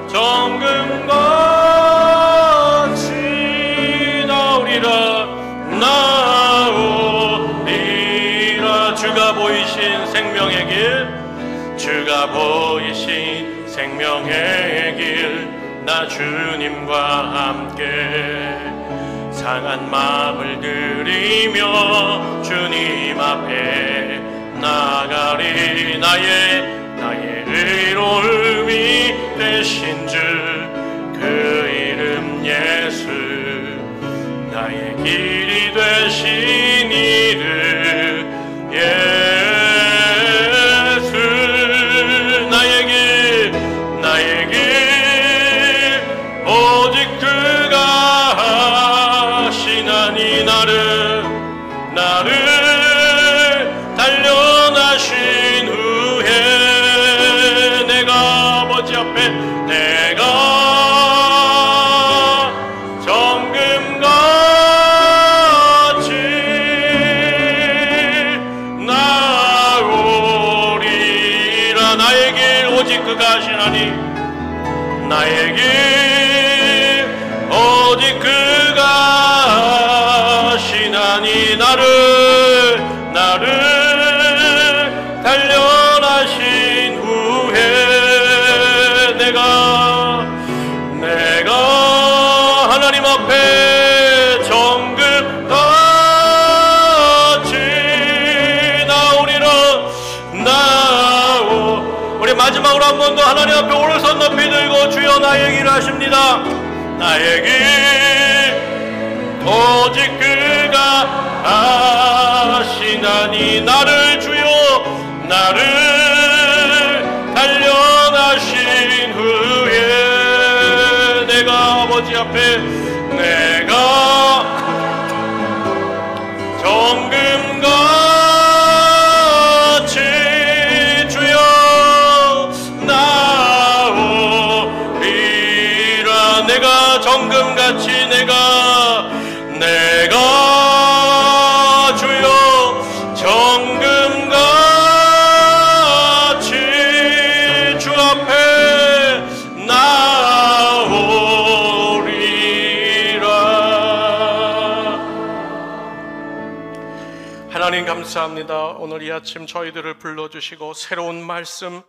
정금같이 나오리라. 주가 보이신 생명의 길, 주가 보이신 생명의 길 나 주님과 함께 상한 마음을 들이며 주님 앞에 나가리. 나의 의로움이 되신 주 그 이름 예수, 나의 길이 되신 이름 예수, 나의 길 오직 그가 하시나니 나를 단련하신 후에 내가 아버지 앞에 내가 정금같이 나오리라. 나의 길 오직 그가 하시나니 나의 길 오직 그가 하시나니 나를 단련하신 후에 내가 하나님 앞에 정금같이 나오리라. 우리 마지막으로 한 번 더 하나님 앞에 오른손 높이 들고 주여 나의 길 하십니다. 나의 길 오직 그가 하시나니 나를 단련하신 후에 내가 아버지 앞에 내가 정금같이 주여 나오리라. 내가 정금같이 내가 주여 정금같이 하나님 감사합니다. 오늘 이 아침 저희들을 불러주시고 새로운 말씀,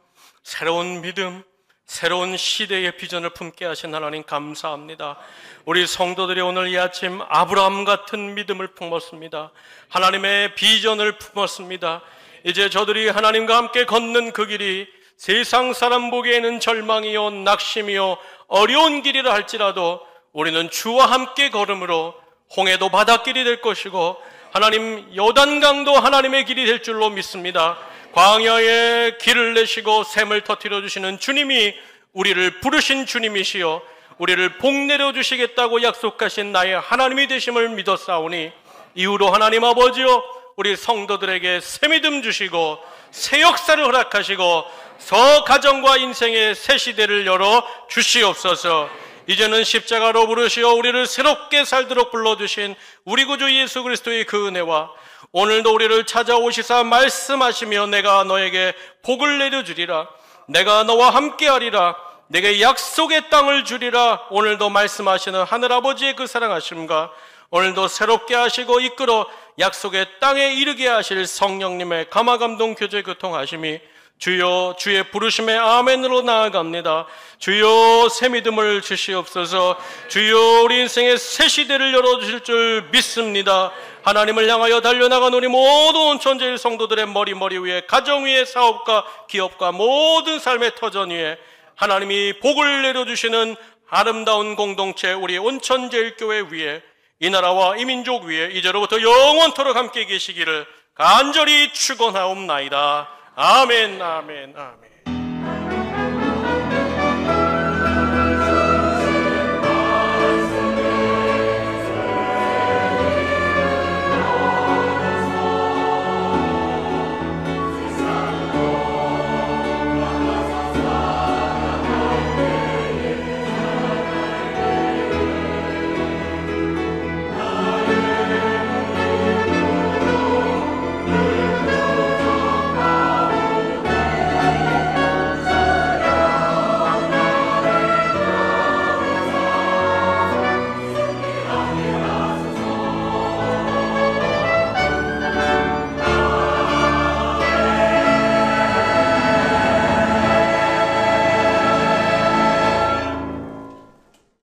새로운 믿음, 새로운 시대의 비전을 품게 하신 하나님 감사합니다. 우리 성도들이 오늘 이 아침 아브라함 같은 믿음을 품었습니다. 하나님의 비전을 품었습니다. 이제 저들이 하나님과 함께 걷는 그 길이 세상 사람 보기에는 절망이요 낙심이요 어려운 길이라 할지라도 우리는 주와 함께 걸음으로 홍해도 바닷길이 될 것이고 하나님 요단강도 하나님의 길이 될 줄로 믿습니다. 광야에 길을 내시고 샘을 터뜨려 주시는 주님이 우리를 부르신 주님이시여 우리를 복내려 주시겠다고 약속하신 나의 하나님이 되심을 믿었사오니 이후로 하나님 아버지여 우리 성도들에게 새 믿음 주시고 새 역사를 허락하시고 서 가정과 인생의 새 시대를 열어 주시옵소서. 이제는 십자가로 부르시어 우리를 새롭게 살도록 불러주신 우리 구주 예수 그리스도의 그 은혜와 오늘도 우리를 찾아오시사 말씀하시며 내가 너에게 복을 내려주리라, 내가 너와 함께하리라, 내게 약속의 땅을 주리라 오늘도 말씀하시는 하늘아버지의 그 사랑하심과 오늘도 새롭게 하시고 이끌어 약속의 땅에 이르게 하실 성령님의 감화감동 교제 교통하심이 주여 주의 부르심에 아멘으로 나아갑니다. 주여 새 믿음을 주시옵소서. 주여 우리 인생의 새 시대를 열어주실 줄 믿습니다. 하나님을 향하여 달려나간 우리 모든 온천제일 성도들의 머리 위에 가정 위에 사업과 기업과 모든 삶의 터전 위에 하나님이 복을 내려주시는 아름다운 공동체 우리 온천제일교회 위에 이 나라와 이 민족 위에 이제로부터 영원토록 함께 계시기를 간절히 축원하옵나이다. 아멘, 아멘, 아멘.